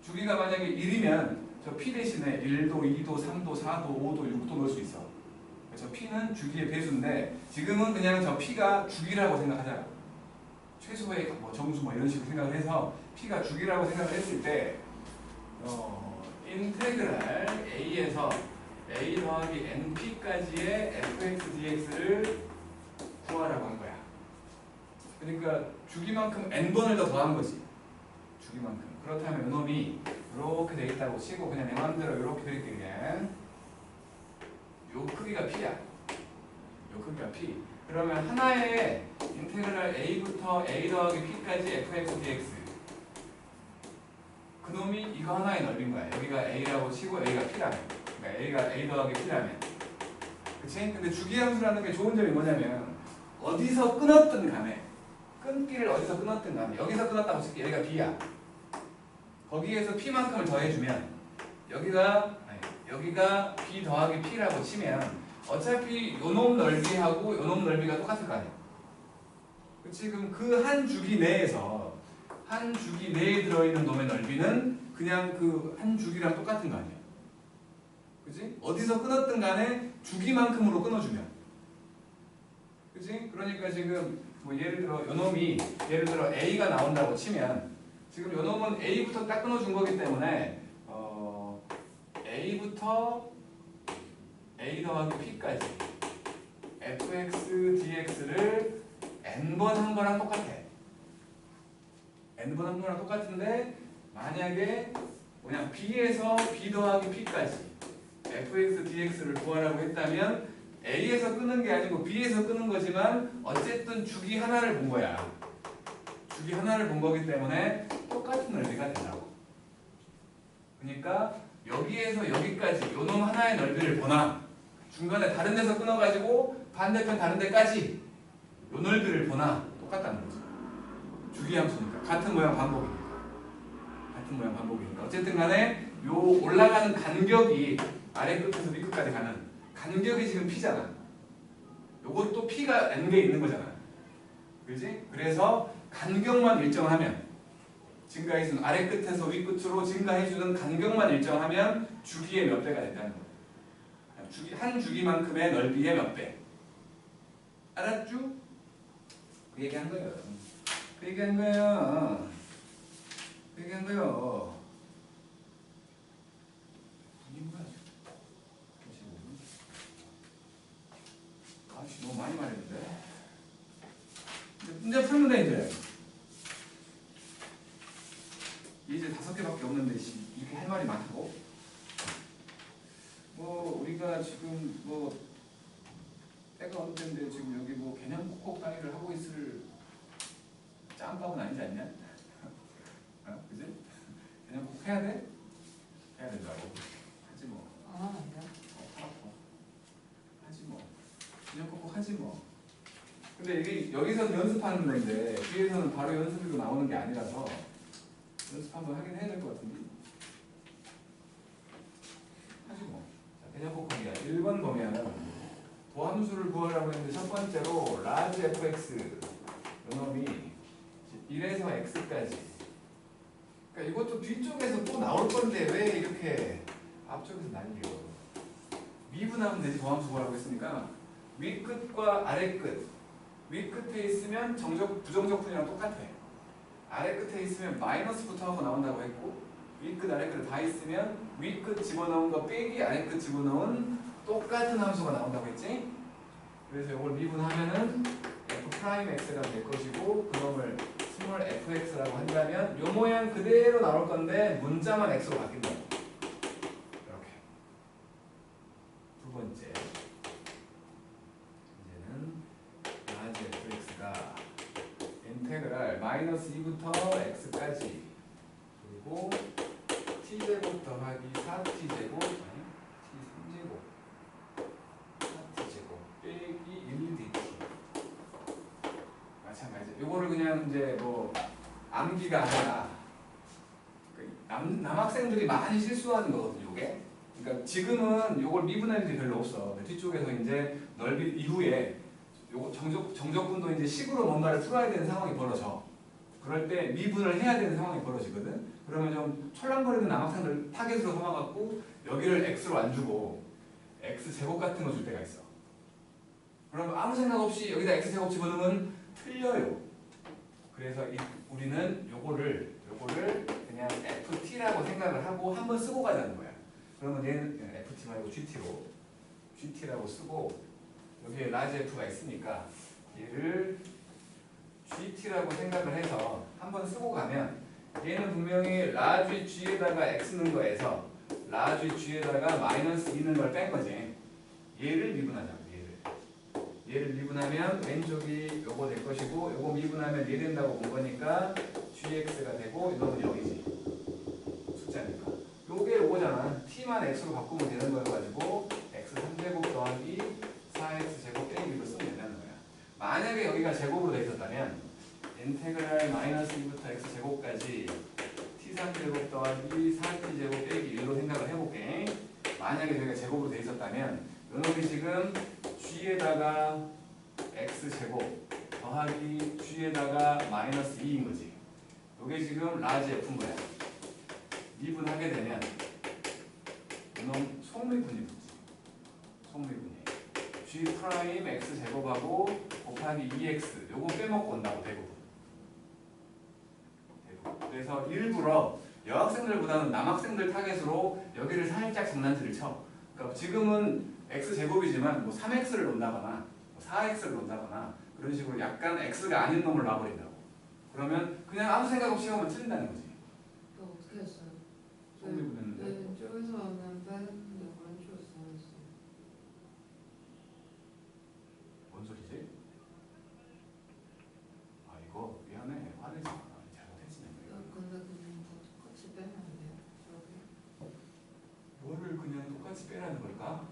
주기가 만약에 1이면 저 p 대신에 1도, 2도, 3도, 4도, 5도, 6도 넣을 수 있어. 저 p는 주기의 배수인데 지금은 그냥 저 p가 주기라고 생각하자. 최소의 뭐 정수 뭐 이런 식으로 생각을 해서 P가 주기라고 생각을 했을 때 인테그랄 A에서 A 더하기 NP까지의 fx dx를 구하라고 한 거야. 그러니까 주기만큼 n번을 더 더한 거지. 주기만큼. 그렇다면 이놈이 이렇게 돼 있다고 치고 그냥 내 마음대로 이렇게 그릴게 그냥. 요 크기가 P야. 요 크기가 P. 그러면 하나의 인테그랄 A부터 A 더하기 P까지 fx dx. 그놈이 이거 하나의 넓인 거야. 여기가 A라고 치고 A가 P라면. 그러니까 A가 A 더하기 P라면. 그치? 근데 주기함수라는 게 좋은 점이 뭐냐면 어디서 끊었든 간에 끊기를 어디서 끊었든 간에 여기서 끊었다고 칠게 여기가 B야. 거기에서 P만큼을 더해주면 여기가 B 더하기 P라고 치면 어차피 요놈 넓이하고 요놈 넓이가 똑같을 거 아니야. 그치? 그럼 그 한 주기 내에서 한 주기 내에 들어있는 놈의 넓이는 그냥 그 한 주기랑 똑같은 거 아니야. 그치? 어디서 끊었든 간에 주기만큼으로 끊어주면. 그치? 그러니까 지금 뭐 예를 들어 요놈이 예를 들어 A가 나온다고 치면 지금 요놈은 A부터 딱 끊어준 거기 때문에 A부터 A 더하기 P까지 fx dx를 n번 한 거랑 똑같아. n번 한 거랑 똑같은데 만약에 그냥 B에서 B 더하기 P까지 fx dx를 구하라고 했다면 A에서 끄는 게 아니고 B에서 끄는 거지만 어쨌든 주기 하나를 본 거야. 주기 하나를 본 거기 때문에 똑같은 넓이가 된다고. 그러니까 여기에서 여기까지 요놈 하나의 넓이를 보나 중간에 다른 데서 끊어가지고 반대편 다른 데까지 요 넓이를 보나 똑같다는 거죠. 주기함수니까 같은 모양 반복이니까. 같은 모양 반복이니까. 어쨌든 간에 요 올라가는 간격이 아래 끝에서 위 끝까지 가는 간격이 지금 P잖아. 요것도 P가 N개 있는 거잖아. 그지? 그래서 간격만 일정하면 증가해주는 아래 끝에서 위 끝으로 증가해주는 간격만 일정하면 주기의 몇 배가 된다는 거야. 한 주기만큼의 넓이의 몇 배. 알았죠? 그 얘기한 거예요. 그 얘기한 거예요. 그 얘기한 거예요. 아씨 너무 많이 말했는데. 문제 풀면 돼 이제. 이제 5개밖에 없는데 이렇게 할 말이 많다고? 뭐 우리가 지금 뭐 때가 어느 때인데 지금 여기 뭐 개념 콕콕 강의를 하고 있을 짬밥은 아니지 않냐? 그지? 개념 콕 해야 돼? 해야 된다고. 하지 뭐. 하지 뭐. 개념 콕콕 하지 뭐. 근데 이게 여기서 연습하는 건데 뒤에서는 바로 연습으로 나오는 게 아니라서 연습 한번 하긴 해야 될 것 같은데. 하지 뭐. 자, 개념 콕콕이야. 1번 보면 도함수를 구하라고 했는데 첫 번째로 라지 fx 요놈이 1에서 x까지. 그러니까 이것도 뒤쪽에서 또 나올 건데 왜 이렇게 앞쪽에서 날려? 미분하면 되지. 도함수 구하라고 했으니까 위 끝과 아래 끝. 위 끝에 있으면 부정적분이랑 똑같아. 아래 끝에 있으면 마이너스부터 하고 나온다고 했고 위 끝 아래 끝 다 있으면 위 끝 집어넣은 거 빼기 아래 끝 집어넣은 똑같은 함수가 나온다고 했지? 그래서 이걸 미분하면은 f'x가 될 것이고 그놈을 스몰 fx라고 한다면 요 모양 그대로 나올 건데 문자만 x로 바뀐다고. 이렇게. 두 번째. 이제는 라지 fx가 인테그랄 마이너스 2부터 x까지 그리고 t제곱 더하기 4t제곱 t3제곱 4t제곱 빼기 1dt 마찬가지. 요거를 그냥 이제 뭐 암기가 아니라 남학생들이 많이 실수하는 거거든요. 요게. 그러니까 지금은 요걸 미분할 일이 별로 없어. 뒤쪽에서 이제 넓이 이후에 요거 정적분도 이제 식으로 뭔가를 풀어야 되는 상황이 벌어져. 그럴 때 미분을 해야 되는 상황이 벌어지거든. 그러면 좀 철랑거리는 남학생들 타겟으로 삼아갖고 여기를 x로 안 주고 x제곱 같은 거 줄 때가 있어. 그러면 아무 생각 없이 여기다 x제곱 집어넣으면 틀려요. 그래서 우리는 요거를 그냥 FT라고 생각을 하고 한번 쓰고 가자는 거야. 그러면 얘는 FT 말고 GT라고 쓰고 여기에 라지 F가 있으니까 얘를 GT라고 생각을 해서 한번 쓰고 가면 얘는 분명히 라지 G에다가 X 넣은 거에서 라지 G에다가 마이너스 2 넣은 걸 뺀 거지. 얘를 미분하자고. 얘를 미분하면 왼쪽이 요거 될 것이고 요거 미분하면 4 된다고 본 거니까 gx가 되고 이거는 0이지. 숫자니까. 요게 요거잖아. t만 x로 바꾸면 되는 거여가지고 x 3제곱 더하기 4x 제곱 빼기 1로 쓰면 된다는 거야. 만약에 여기가 제곱으로 돼 있었다면 인테그랄 마이너스 2부터 x 제곱까지 t3제곱 더하기 4t 제곱 빼기 1로 생각을 해볼게. 만약에 저희가 제곱으로 돼 있었다면 요놈이 지금 g에다가 x제곱 더하기 g에다가 마이너스 2인 거지. 요게 지금 라지 f인 거야. 미분하게 되면 이놈 속미분이 붙지. 속미분이 g 프라임 x제곱하고 곱하기 2x 요거 빼먹고 온다고 대부분. 그래서 일부러 여학생들보다는 남학생들 타겟으로 여기를 살짝 장난질을 쳐. 그러니까 지금은 x제곱이지만 뭐 3x를 놓는다거나 뭐 4x를 놓는다거나 그런 식으로 약간 x가 아닌 놈을 놔버린다고. 그러면 그냥 아무 생각 없이 하면 틀린다는 거지. 또 어떻게 했어요? 속미분했는데 왼쪽에서는 빼는데 오른쪽에서 했어. 뭔 소리지? 아 이거 미안해. 화내지 마. 잘못했지 내가. 근데 그냥 다 똑같이 빼면 안 돼요? 저기? 뭐를 그냥 똑같이 빼라는 걸까?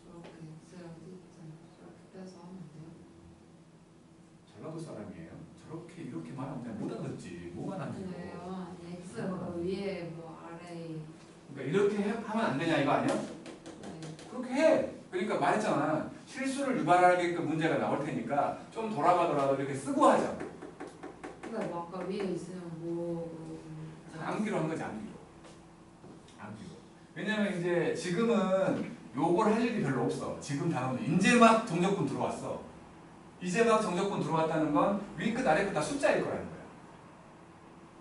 저렇게 X랑 T 있잖아요. 저렇게 빼서 하면 돼요? 전라도 사람이에요. 저렇게 이렇게 말하면 그냥 못 알아듣지. 뭐가 남겨. 아니에요. X가 뭐 위에 뭐 아래. 그러니까 이렇게 하면 안 되냐 이거 아니야? 네. 그렇게 해. 그러니까 말했잖아. 실수를 유발하게끔 문제가 나올 테니까 좀 돌아가더라도 이렇게 쓰고 하자. 근데 뭐 아까 위에 있으면 뭐. 암기로 한 거지 암기로. 암기로. 왜냐면 이제 지금은 요걸 할 일이 별로 없어. 지금 단어는 이제 막 정적분 들어왔어. 이제 막 정적분 들어왔다는 건 위 끝 아래 끝 다 숫자일 거라는 거야.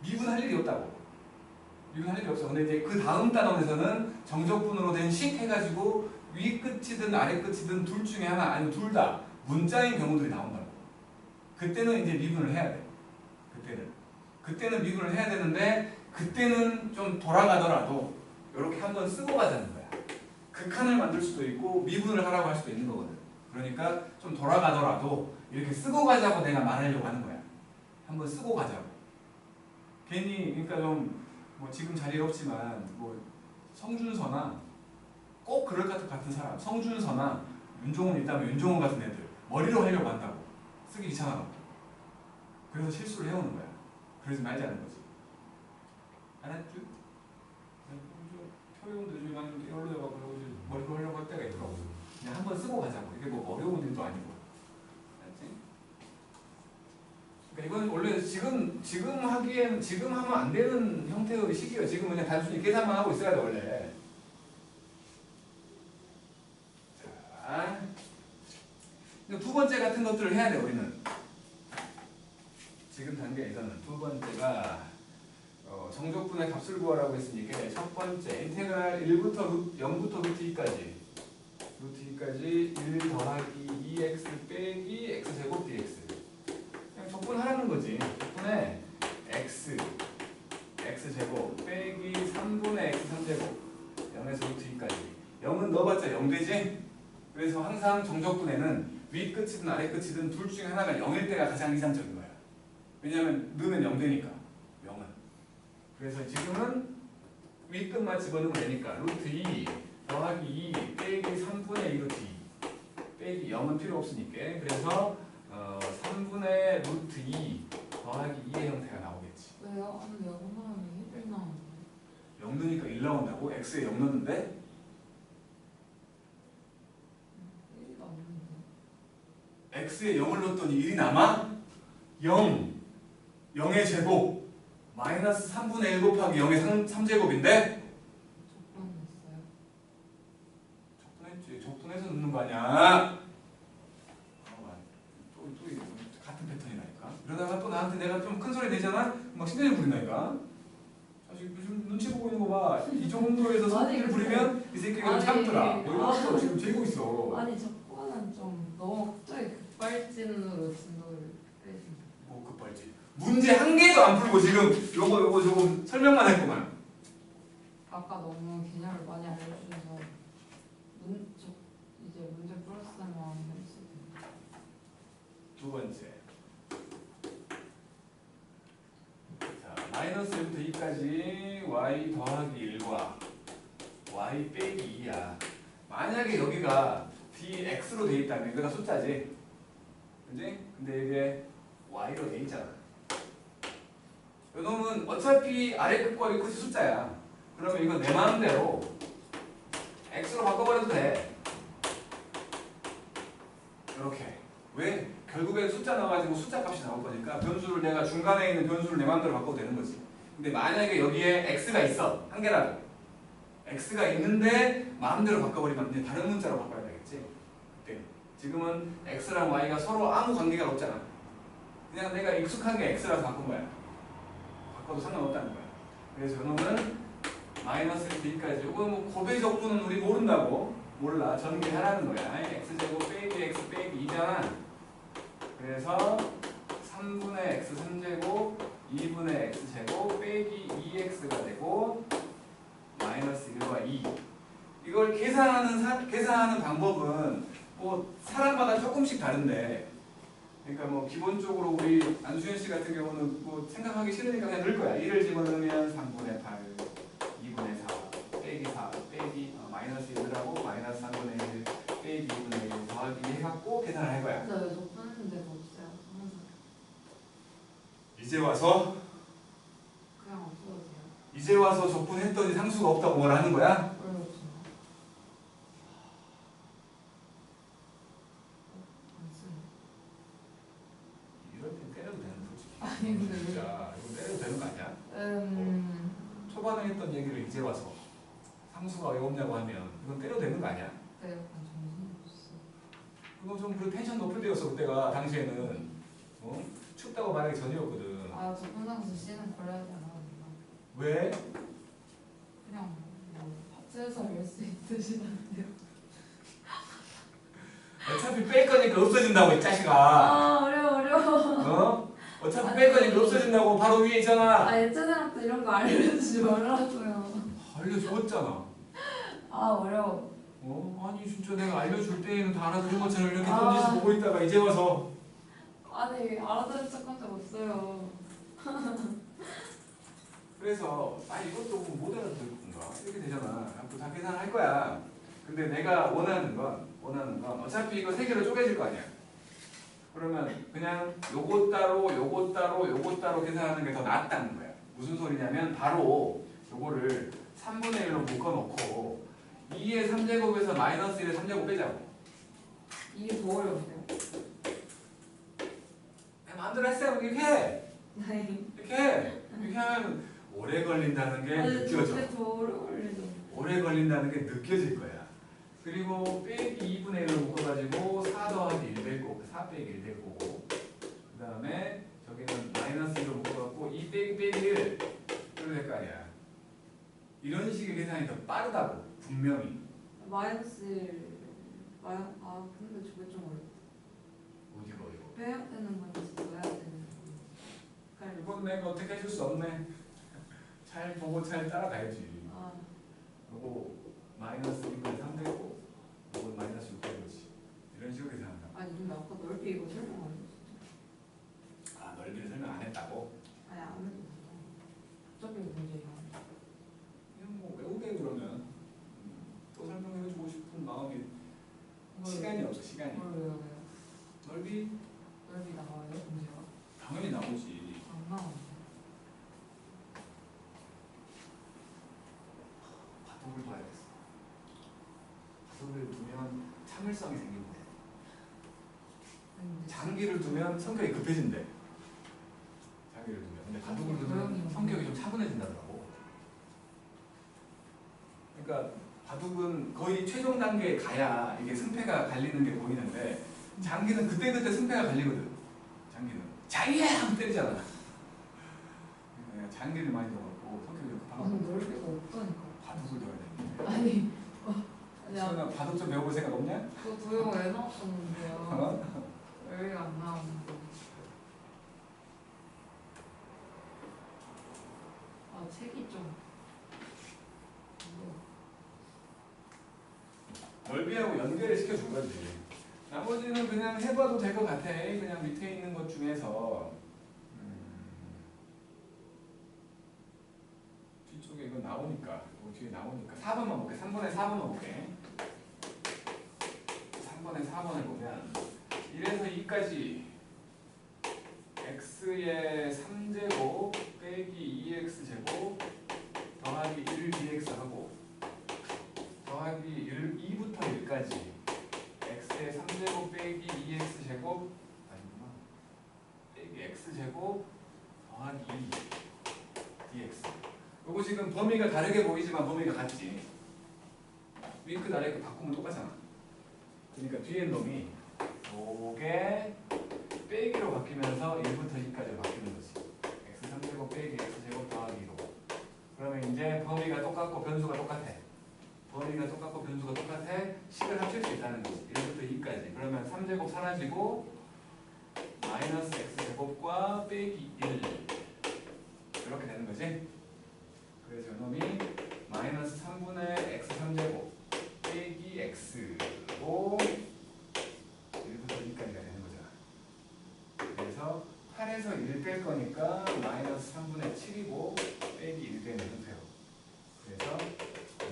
미분할 일이 없다고. 미분할 일이 없어. 근데 이제 그 다음 단원에서는 정적분으로 된 식 해가지고 위 끝이든 아래 끝이든 둘 중에 하나 아니면 둘 다 문자인 경우들이 나온다고. 그때는 이제 미분을 해야 돼. 그때는 미분을 해야 되는데 그때는 좀 돌아가더라도 이렇게 한번 쓰고 가자는 거야. 극한을 만들 수도 있고 미분을 하라고 할 수도 있는 거거든. 그러니까 좀 돌아가더라도 이렇게 쓰고 가자고 내가 말하려고 하는 거야. 한번 쓰고 가자고. 괜히 그러니까 좀 뭐 지금 자리에 없지만 뭐 성준서나 꼭 그럴 것 같은 사람, 성준서나 윤종훈 있다면 윤종훈 같은 애들 머리로 하려고 한다고. 쓰기 귀찮아갖고. 그래서 실수를 해오는 거야. 그러지 말자는 거지. 알았죠? 표현도 좀 많이 게을러져가지고 머리로 하려고 할 때가 있더라고. 그냥 한번 쓰고 가자고. 이게 뭐 어려운 일도 아니고. 알았지? 그러니까 이건 원래 지금 하기엔 지금 하면 안 되는 형태의 식이에요. 지금 그냥 단순히 계산만 하고 있어야 돼 원래. 자, 두 번째 같은 것들을 해야 돼 우리는. 지금 단계에서는 두 번째가 정적분의 값을 구하라고 했으니까 첫 번째 인테그랄 1부터 0부터 루트 2까지 루트 2까지 1 더하기 2x 빼기 x제곱 dx 그냥 적분하라는 거지. 적분에 x제곱 빼기 3분의 x 3제곱 0에서 루트 2까지 0은 넣어봤자 0 되지? 그래서 항상 정적분에는 위 끝이든 아래 끝이든 둘 중에 하나가 0일 때가 가장 이상적인 거야. 왜냐면 넣으면 0 되니까 0은. 그래서 지금은 위 끝만 집어넣으면 되니까 루트 2 더하기 2 빼기 3분의 2 루트 2 빼기 0은 필요 없으니까 그래서 3분의 루트 2 더하기 2의 형태가 나오겠지. 왜요? 아니 내가 하면 1 나오는데. 0 넣으니까 1 나온다고? x에 0 넣는데? 1이 없는데. x에 0을 넣었더니 1이 남아? 0의 제곱 마이너스 3분의 1 곱하기 0의 3제곱인데? 적분했어요. 적분했지. 적분해서 넣는 거 아니야. 또 같은 패턴이라니까. 이러다가 또 나한테 이래 되잖아? 막 신경질 부린다니까. 자식 지금 눈치 보고 있는 거 봐. 이 정도에서 아니, 성질을 부리면 이 새끼가 좀 아니, 참더라. 뭐 이런 거 지금 재고 있어. 아니 저거는 좀 너무 갑자기 급발진으로 진도를 빼신. 뭐 급발진. 문제 한 개도 안 풀고 지금 요거 조금 설명만 했구만. 아까 너무 개념을 많이 알려주셔서 이제 문제 풀었으면 했을 텐데. 두 번째. 자, 마이너스 1부터 2까지 y 더하기 1과 y 빼기 2야. 만약에 여기가 dx로 돼 있다면 여기가 숫자지. 그지? 근데 이게 y로 돼 있잖아. 이놈은 어차피 아래 끝과 위 끝이 숫자야. 그러면 이건 내 마음대로 x로 바꿔버려도 돼. 이렇게. 왜? 결국에 숫자 나와가지고 숫자 값이 나올 거니까 변수를 내가 중간에 있는 변수를 내 마음대로 바꿔도 되는 거지. 근데 만약에 여기에 x가 있어. 한 개라도. x가 있는데 마음대로 바꿔버리면 안 돼. 다른 문자로 바꿔야 되겠지. 그때. 지금은 x랑 y가 서로 아무 관계가 없잖아. 그냥 내가 익숙한 게 x라서 바꾼 거야. 바꿔도 상관없다는 거야. 그래서 이놈은 마이너스 1까지 이거 뭐 고배 적분은 우리 모른다고. 몰라. 전개하라는 거야. x제곱 빼기 x 빼기 2잖아. 그래서 3분의 x 3제곱 2분의 x제곱 빼기 2x가 되고 마이너스 1과 2. 이걸 계산하는 방법은 뭐 사람마다 조금씩 다른데, 그러니까 뭐 기본적으로 우리 안수현 씨 같은 경우는 뭐 생각하기 싫으니까 그냥 넣을 거야. 1을 집어넣으면 3분의 8, 2분의 4, 빼기 4, 빼기 마이너스 1하고 마이너스 3분의 1, 빼기 2분의 1 더하기 해갖고 계산을 할 거야. 저 적분하는 데가 없어요. 항상 이제 와서 그냥 없어도 돼요. 이제 와서 적분했더니 상수가 없다고 뭐라 하는 거야? 원래 없어요. 안 쓰네. 이럴 땐 때려도 되는 솔직히. 아니, 근데 왜? 진짜 이거 때려도 되는 거 아니야? 초반에 했던 얘기를 이제 와서 상수가 왜 없냐고 하면 이건 때려도 되는 거 아니야? 그때 약간 정신이 없었어. 그거 좀 그 텐션 높을 때였어. 그때가 당시에는 춥다고 말하기 전이었거든. 아, 저 혼자서 씨는 걸려야지 않았나? 왜? 그냥 뭐 파트에서 열 수 있듯이 한데요. 어차피 뺄 거니까 없어진다고 이 자식아. 아, 어려워. 어차피 뺄 거니까 없어진다고 바로 위에 있잖아. 아, 예체능한테 이런 거 알려주지 말라고요. 알려줬잖아. 아, 어려워. 아니 진짜 내가 알려줄 때에는 다 알아들은 것처럼 이렇게 아. 던지서 보고 있다가 이제 와서 아니, 알아들은 척한 적 없어요. 그래서 이것도 못 알아듣는가 이렇게 되잖아. 앞으로 다 계산을 할 거야. 근데 내가 원하는 건 어차피 이거 세 개로 쪼개질 거 아니야. 그러면 그냥 요것 따로 요것 따로 요것 따로 계산하는 게 더 낫다는 거야. 무슨 소리냐면 바로 요거를 3분의 1로 묶어놓고 2의 3제곱에서 마이너스 1의 3제곱 빼자고. 이게 더 어려운데요? 마음대로 했어요. 이렇게 해. 네. 이렇게 하면 오래 걸린다는 게 느껴져. 진짜 더 어려울리죠. 오래 걸린다는 게 느껴질 거야. 그리고 빼기 2분의 1로 묶어가지고 4 더하기 1 될 거고 4 빼기 1 될 거고 그 다음에 저기는 마이너스 1로 묶어갖고 2 빼기 1 이렇게 될 거 아니야. 이런 식의 계산이 더 빠르다고 분명히. 근데 저게 좀 어렵다. 어디가 어려워? 빼야 되는 건지 넣어야 되는 건지. 이건 내가 어떻게 해줄 수 없네. 잘 보고 잘 따라가야지. 아, 요거 마이너스 2분의 3 되고 요건 마이너스 6 되고지. 이런 식으로 계산한다. 아니 근데 아까 넓이 이거 설명 안 했었죠? 넓이를 설명 안 했다고? 아니 안 해도 된다. 어차피 문제야. 그냥 뭐 외우게 그러면 또 설명해주고 싶은 마음이 뭘- 시간이 없어. 시간이. 뭘 왜요? 넓이 넓이 나와요 문제가? 당연히 나오지. 안 나오네. 바둑을 봐야겠어. 바둑을 두면 참을성이 생긴대. 근데 장기를 두면 성격이 급해진대. 장기를 두면. 근데 바둑을 두면 성격이 좀 차분해진다더라고. 그러니까 바둑은 거의 최종 단계에 가야 이게 승패가 갈리는 게 보이는데 장기는 그때그때 승패가 갈리거든. 장기는 장이야 하면 때리잖아. 내가 장기를 많이 넣어갖고 성격이 아니 급하고 넓이가 없다니까. 바둑을 넣어야 돼. 아니 아니야. 시원아 바둑 좀 배워볼 생각 없냐? 그 도형 왜 나왔었는데요? 어? 넓이가 안 나왔는데. 아 책이 좀. 넓이하고 연결을 시켜준 거지. 나머지는 그냥 해봐도 될 것 같아. 그냥 밑에 있는 것 중에서 뒤쪽에 이거 나오니까 이거 뒤에 나오니까 4번만 볼게. 3번에 4번만 볼게. 3번에 4번을 보면 1에서 2까지 x의 3제곱 빼기 2x제곱 더하기 1dx하고 더하기 2부터 1까지 x의 3제곱 빼기 2x제곱 아니구나 빼기 x제곱 더하기 2 dx 요거 지금 범위가 다르게 보이지만 범위가 같지. 위끝 아래끝 바꾸면 똑같잖아. 그러니까 뒤에 놈이 요게 빼기로 바뀌면서 1부터 2까지로 바뀌는 거지. x 3제곱 빼기 x제곱 더하기 2로 그러면 이제 범위가 똑같고 변수가 똑같아. 범위가 똑같고 변수가 똑같아. 식을 합칠 수 있다는 거지. 1부터 2까지. 그러면 3제곱 사라지고 마이너스 x제곱과 빼기 1 이렇게 되는 거지. 그래서 이놈이 마이너스 3분의 x 3제곱 빼기 x로 1부터 2까지가 되는 거잖아. 그래서 8에서 1 뺄 거니까 마이너스 3분의 7이고 빼기 1 빼면 돼요. 그래서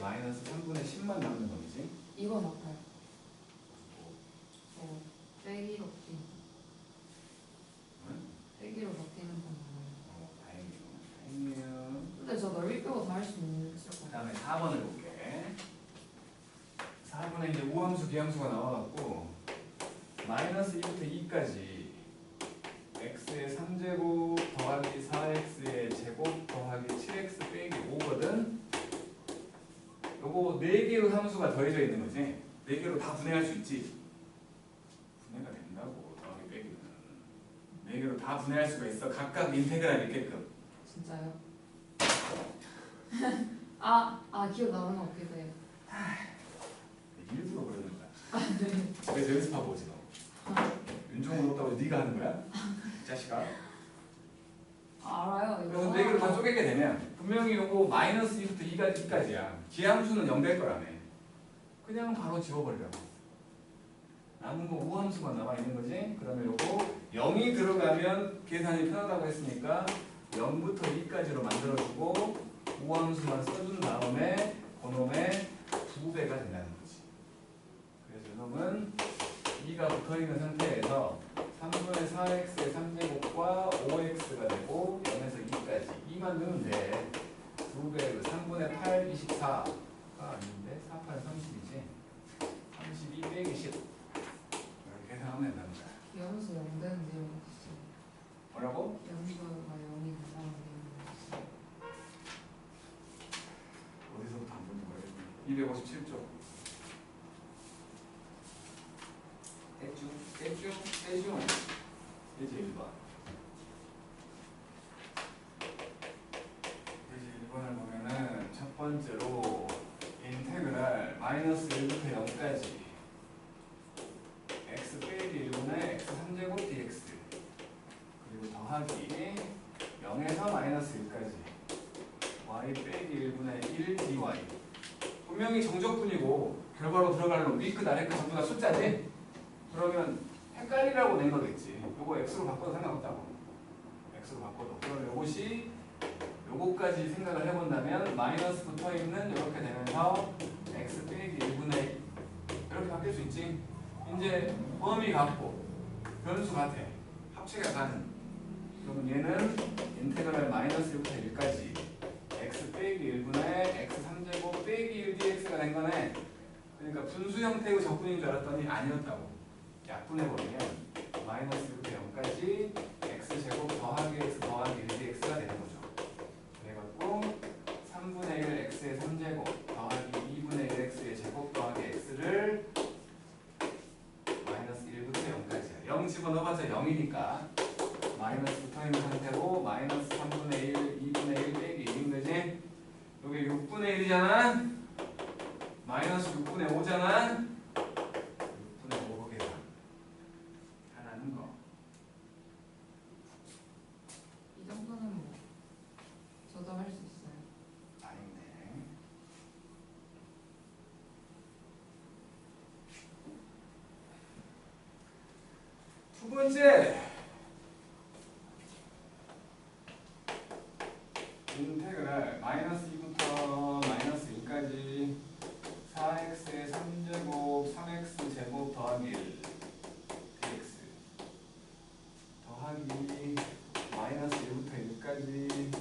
마이너스 3분의 10만 남는 놈이지. 이건 어때요? 빼기로 바뀌는. 응? 빼기로 바뀌는 건 뭐예요? 다행이네요. 근데 저 넓이 빼고 다 할 수 있을 그 것 다음에 4번을 볼게. 4번에 이제 우함수, 비함수가 나와갖고 마이너스 2부터 2까지 x의 3제곱 더하기 4x의 제곱 더하기 7x 빼기 5거든. 요거 4개의 함수가 더해져 있는 거지. 4개로 다 분해할 수 있지. 분해가 된다고 더하기 빼기는 4개로 다 분해할 수가 있어. 각각 인테그랄 있게끔. 진짜요? 기억나는 거 없게 돼요. 일부러 그러는 거야. 집에서 연습하고 오지 너. 윤종을 없다고 네가 하는 거야? 이 자식아. 알아요. 이거. 그래서 4개로 다 쪼개게 되면 분명히 요거 마이너스 2부터 2까지야. 기함수는 0 될 거라며. 그냥 바로 지워버리라고. 남은 거 우함수만 남아있는 거지. 그러면 요거 0이 들어가면 계산이 편하다고 했으니까 0부터 2까지로 만들어주고 우함수만 써준 다음에 그놈의 2배가 된다는 거지. 그래서 이놈은 2가 붙어있는 상태에서 3분의 4x의 3제곱과 5x가 되고 0에서 2까지 2만 넣으면 돼. 2배로 3분의 8, 24가 아닌데 4, 8, 30이지. 32 빼기 10 이렇게 계산하면 된다는 거야. 기함수 0 되는 내용이 있어요. 뭐라고? 연수가 0이 이상한 내용이 있어요. 어디서부터 안 보는 거야? 257쪽. 떼중. 이제 1번. 이제 1번을 보면은 첫 번째로 인테그랄 마이너스 1부터 0까지 x 빼기 1분의 x 3제곱 dx 그리고 더하기 0에서 마이너스 1까지 y 빼기 1분의 1 dy 분명히 정적분이고 결과로 들어갈 놈 위끝 아래끝 전부 다 숫자지? 그러면 헷갈리라고 낸 거겠지. 요거 x로 바꿔도 상관없다고. x로 바꿔도. 그러면 요것이 요거까지 생각을 해본다면 마이너스 붙어있는 이렇게 되면서 x 빼기 1분의 이렇게 바뀔 수 있지. 이제 범위 같고 변수 같아. 합체가 가능. 그러면 얘는 인테그랄 마이너스 1부터 1까지 x 빼기 1분의 x 3제곱 빼기 1 dx가 된 거네. 그러니까 분수 형태의 적분인 줄 알았더니 아니었다고. 약분해버리면 마이너스 1부터 0까지 x제곱 더하기 x 더하기 1 dx가 되는 거죠. 그래갖고 3분의 1 x의 3제곱 더하기 2분의 1 x의 제곱 더하기 x를 마이너스 1부터 0까지야. 0 집어넣어봤자 0이니까 마이너스 붙어있는 상태고 마이너스 3분의 1, 2분의 1 빼기 1인 거지? 여기 6분의 1이잖아? 마이너스 6분의 5잖아? 6분의 5 계산 하라는 거. 이 정도는 뭐 저도 할 수 있어요. 아니네. 두 번째. 인테그랄 마이너스 2부터 마이너스 1까지 4x의 3제곱 3x 제곱 더하기 1 dx 더하기 마이너스 1부터 1까지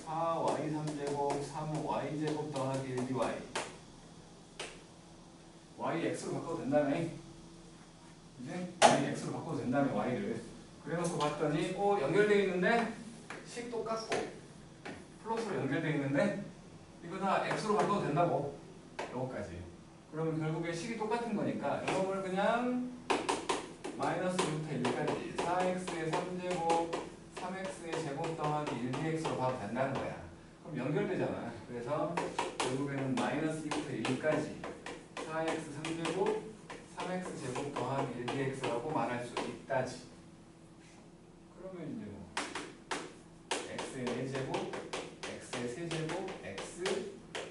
4y 3제곱 3y 제곱 더하기 1 dy y x로 바꿔도 된다며. 이제 y x로 바꿔도 된다며 y를. 그래놓고 봤더니 연결되어 있는데 식 똑같고 플러스로 연결되어 있는데 이거 다 x로 바꿔도 된다고. 요거까지. 그러면 결국에 식이 똑같은 거니까 이걸 그냥 마이너스 1부터 1까지 4x의 3제곱 3x의 제곱 더하기 1dx로 봐도 된다는 거야. 그럼 연결되잖아. 그래서 결국에는 마이너스 2부터 1까지 4x 3제곱 3x 제곱 더하기 1dx라고 말할 수 있다지. 그러면 이제 뭐 x의 4제곱 x의 세제곱 x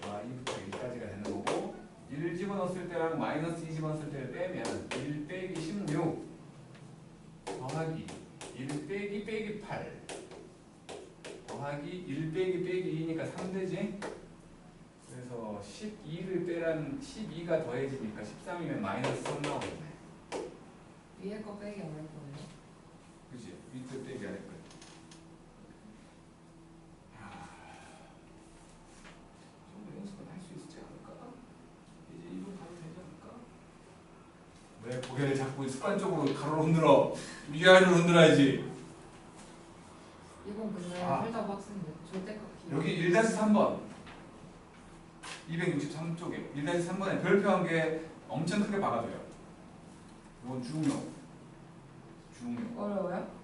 y부터 1까지가 되는 거고 1 집어넣었을 때랑 마이너스 2 집어넣었을 때를 빼면 1 빼기 16 더하기 1 빼기 빼기 8 더하기 1 빼기 빼기 2니까 3되지? 그래서 12를 빼란 12가 더해지니까 13이면 마이너스 3 나오겠네. 위에 거 빼기 어려울 거예요. 그치? 밑에 빼기 아래 거. 할수 있지 않을까? 이제 이로 가도 되지 않을까? 왜 고개를 자꾸 습관적으로 가로로 흔들어? 위아래로 흔들어야지. 이건 근데 아. 살짝 빡센데 절대값 비. 여기 1-3번 263쪽에 1-3번에 별표한 게 엄청 크게 박아줘요. 이건 중요. 어려워요?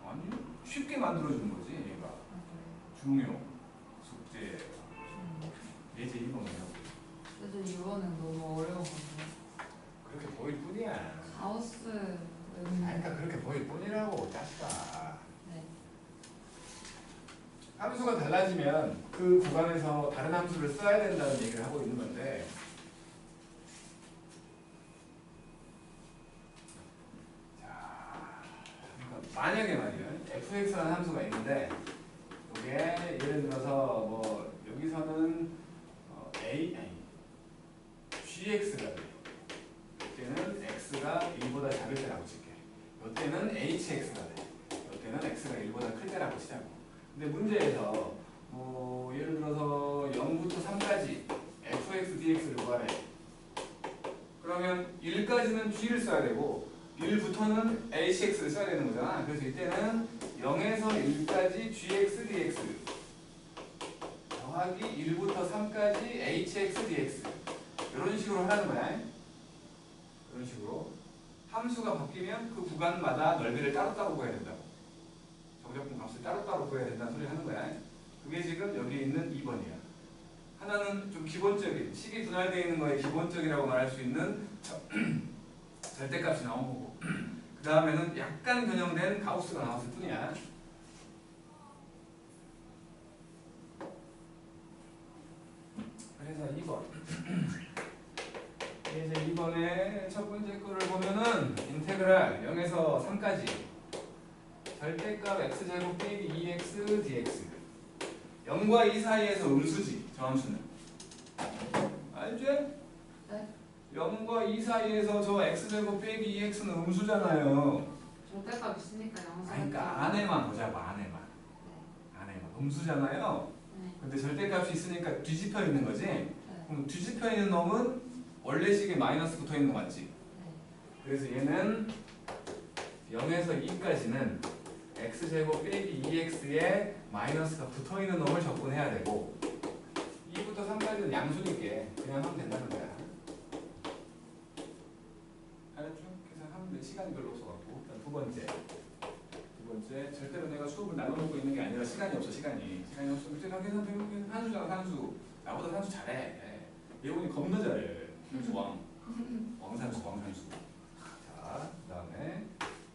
아니 쉽게 만들어주는 거지 얘가. 중요 숙제 예제 2번이요. 그래서 이거는 너무 어려운 건데. 그렇게 보일 뿐이야. 가우스. 그러니까 그렇게 보일 뿐이라고 자식아. 네. 함수가 달라지면 그 구간에서 다른 함수를 써야 된다는 얘기를 하고 있는 건데 자, 그러니까 만약에 말이야 fx라는 함수가 있는데 이게 예를 들어서 뭐 여기서는 gx가 돼. 이때는 x가 1보다 작을 때라고 칠게. 이때는 hx가 돼. 이때는 x가 1보다 클 때라고 치자고. 근데 문제에서 뭐 예를 들어서 0부터 3까지 fx dx를 구하래. 그러면 1까지는 g를 써야 되고 1부터는 hx를 써야 되는 거잖아. 그래서 이때는 0에서 1까지 gx dx 더하기 1부터 3까지 hx dx 이런 식으로 하라는 거야. 이런 식으로 함수가 바뀌면 그 구간마다 넓이를 따로따로 구해야 된다고. 정적분 값을 따로따로 구해야 된다는 소리 하는 거야. 그게 지금 여기 있는 2번이야. 하나는 좀 기본적인 식이 분할되어 있는 거에 기본적이라고 말할 수 있는 절대값이 나온 거고 그 다음에는 약간 변형된 가우스가 나왔을 뿐이야. 그래서 2번 이제 2번의 첫 번째 거를 보면은 인테그랄 0에서 3까지 절대값 x제곱 빼기 2x dx 0과 2 사이에서 음수지 저 함수는. 알지? 네. 0과 2 사이에서 저 x제곱 빼기 2x는 음수잖아요. 절대값 있으니까 영상. 그러니까 안에만 보자고. 안에만 음수잖아요. 네. 근데 절대값이 있으니까 뒤집혀 있는 거지. 네. 그럼 뒤집혀 있는 놈은 원래 식에 마이너스 붙어 있는 거 맞지? 네. 그래서 얘는 0에서 2까지는 x제곱 빼기 2x에 마이너스가 붙어 있는 놈을 접근해야 되고 2부터 3까지는 양수니까 그냥 하면 된다는 거야. 알았죠? 그래서 하면 돼. 시간이 별로 없어갖고. 두 번째 어째 절대로 내가 수업을 나눠놓고 있는 게 아니라 시간이 없어. 시간이 없어. 그때 나 계산 산수잖아. 산수. 나보다 산수 잘해. 예원이 겁나 잘해. 산수 왕산수. 자, 그다음에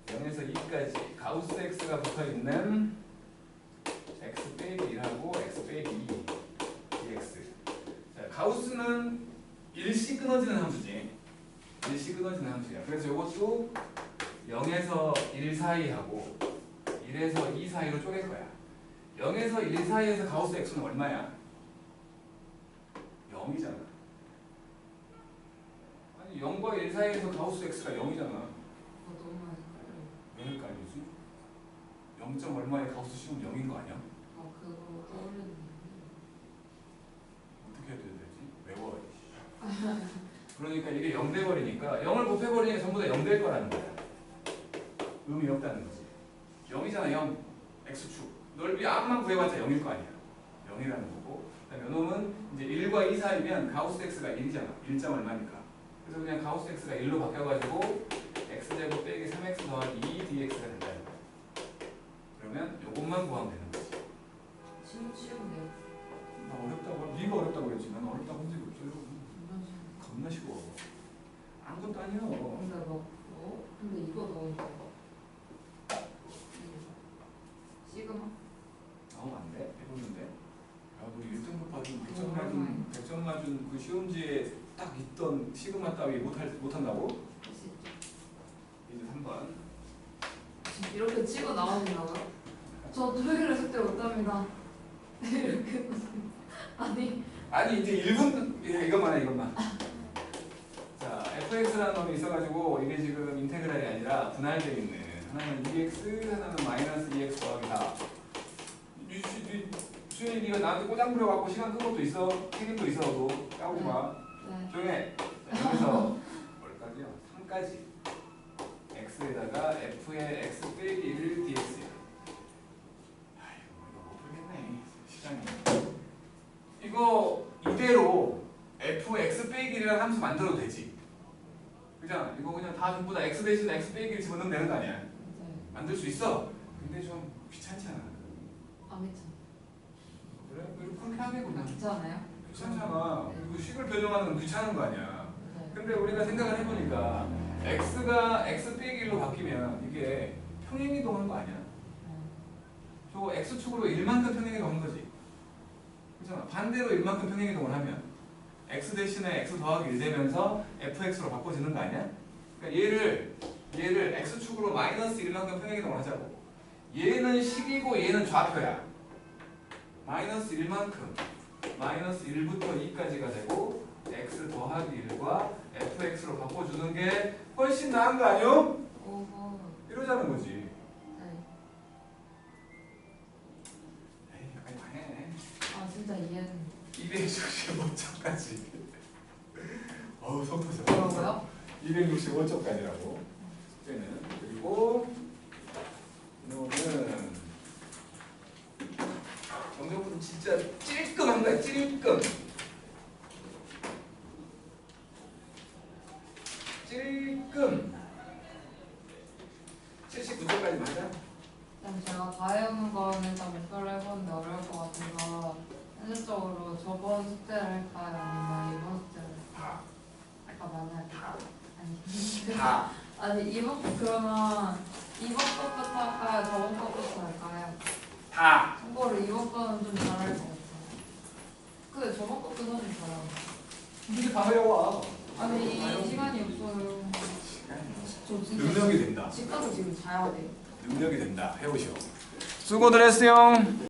0에서 2까지 가우스 x가 붙어있는 x 빼기 1하고 x 빼기 2 dx. 자, 가우스는 일시 끊어지는 함수지. 일시 끊어지는 함수야. 그래서 이것도 0에서 1 사이하고 1에서 2 사이로 쪼갤 거야. 0에서 1 사이에서 가우스 x는 얼마야? 0이잖아. 아니 0과 1 사이에서 가우스 x가 0이잖아. 너무 많이 헷갈려. 왜 헷갈리지? 0점 얼마에 가우스 씌우면 0인 거 아니야? 그거 떠올리는 어떻게 해야 되지? 외워. 그러니까 이게 0 돼버리니까 0을 곱해버리니까 전부 다 0 될 거라는 거야. 의미 없다는 거지. 0이잖아. 0. x축. 넓이 앞만 구해봤자 0일 거 아니야. 0이라는 거고. 그다음에 요놈은 이제 1과 2 사이면 가우스 x가 1이잖아. 1점 얼마니까. 그래서 그냥 가우스 x가 1로 바뀌어가지고 x제곱 빼기 3x 더하기 2 dx가 된다는 거야. 그러면 요것만 구하면 되는 거지. 쉬운데요? 나 어렵다고. 네가 어렵다고 그랬지. 난 어렵다고 한 적이 없어요. 겁나 쉬워. 아무것도 아니야. 근데 이거 너무 시그마? 안 돼? 해보는데? 야, 너 1등급 받은 100점 맞은 그 시험지에 딱 있던 시그마 따위 못한다고? 이제 3번. 이렇게 치고 나오신다고요? 저 토요일에 숙제 못합니다. 이렇게 아니 이제 1분 이것만. 자, fx라는 놈이 있어가지고 이게 지금 인테그랄이 아니라 분할되어 있는. 하나는 2x, 하나는 마이너스 2x 더하기 4. 수현이 네가 나한테 꼬장 부려갖고 시간 끈 것도 있어. 책임도 있어. 너도 까오지 마. 네. 조용해. 자, 여기서 뭘까지요? 3까지. x에다가 f의 x 빼기 1 dx야. 아이고 이거 못 풀겠네. 시간이. 이거 이대로 fx 빼기 1이라는 함수 만들어도 되지. 그잖아. 이거 그냥 다 전부 다 x 대신에 x 빼기 1 집어넣으면 되는 거 아니야? 만들 수 있어. 근데 좀 귀찮잖아. 안 괜찮아. 그래? 그렇게 하겠구나. 괜찮아요? 귀찮잖아. 네. 그리고 식을 변형하는 건 귀찮은 거 아니야. 네. 근데 우리가 생각을 해보니까 x가 x 빼기 1로 바뀌면 이게 평행이동한 거 아니야? 저 x축으로 1만큼 평행이동한 거지. 그렇잖아. 반대로 1만큼 평행이동을 하면 x 대신에 x 더하기 1 되면서 fx로 바꿔지는 거 아니야? 그러니까 얘를 x축으로 마이너스 1만큼 평행이동을 하자고. 얘는 식이고 얘는 좌표야. 마이너스 1만큼 마이너스 1부터 2까지가 되고 x 더하기 1과 fx로 바꿔주는 게 훨씬 나은 거 아니요? 오호. 이러자는 거지. 네. 에이, 아니 다 해. 아 진짜 이해는. 265점까지. 어우 속 터져. 뭐라고요? 265점까지라고. 숙제는. 그리고 이거는 정정부는 진짜 찔끔한 거야. 찔끔. 79점까지 맞아? 일단 제가 다 해오는 거는 일단 목표를 해보는데 어려울 것 같아서 현실적으로 저번 숙제를 할까요? 아니면 이번 숙제를 할까요? 만약에 다. 아니 이번 그러면 이번 것부터 할까요? 저번 것부터 할까요? 다. 참고로 이번 거는 좀 잘할 것 같아요. 근데 저번 것도 사실 잘하고. 근데 다 해와. 아니 이 시간이 없어요. 저 진짜 능력이 된다. 집 가서 지금 자야 돼요. 능력이 된다. 해오시오. 수고들 했어요.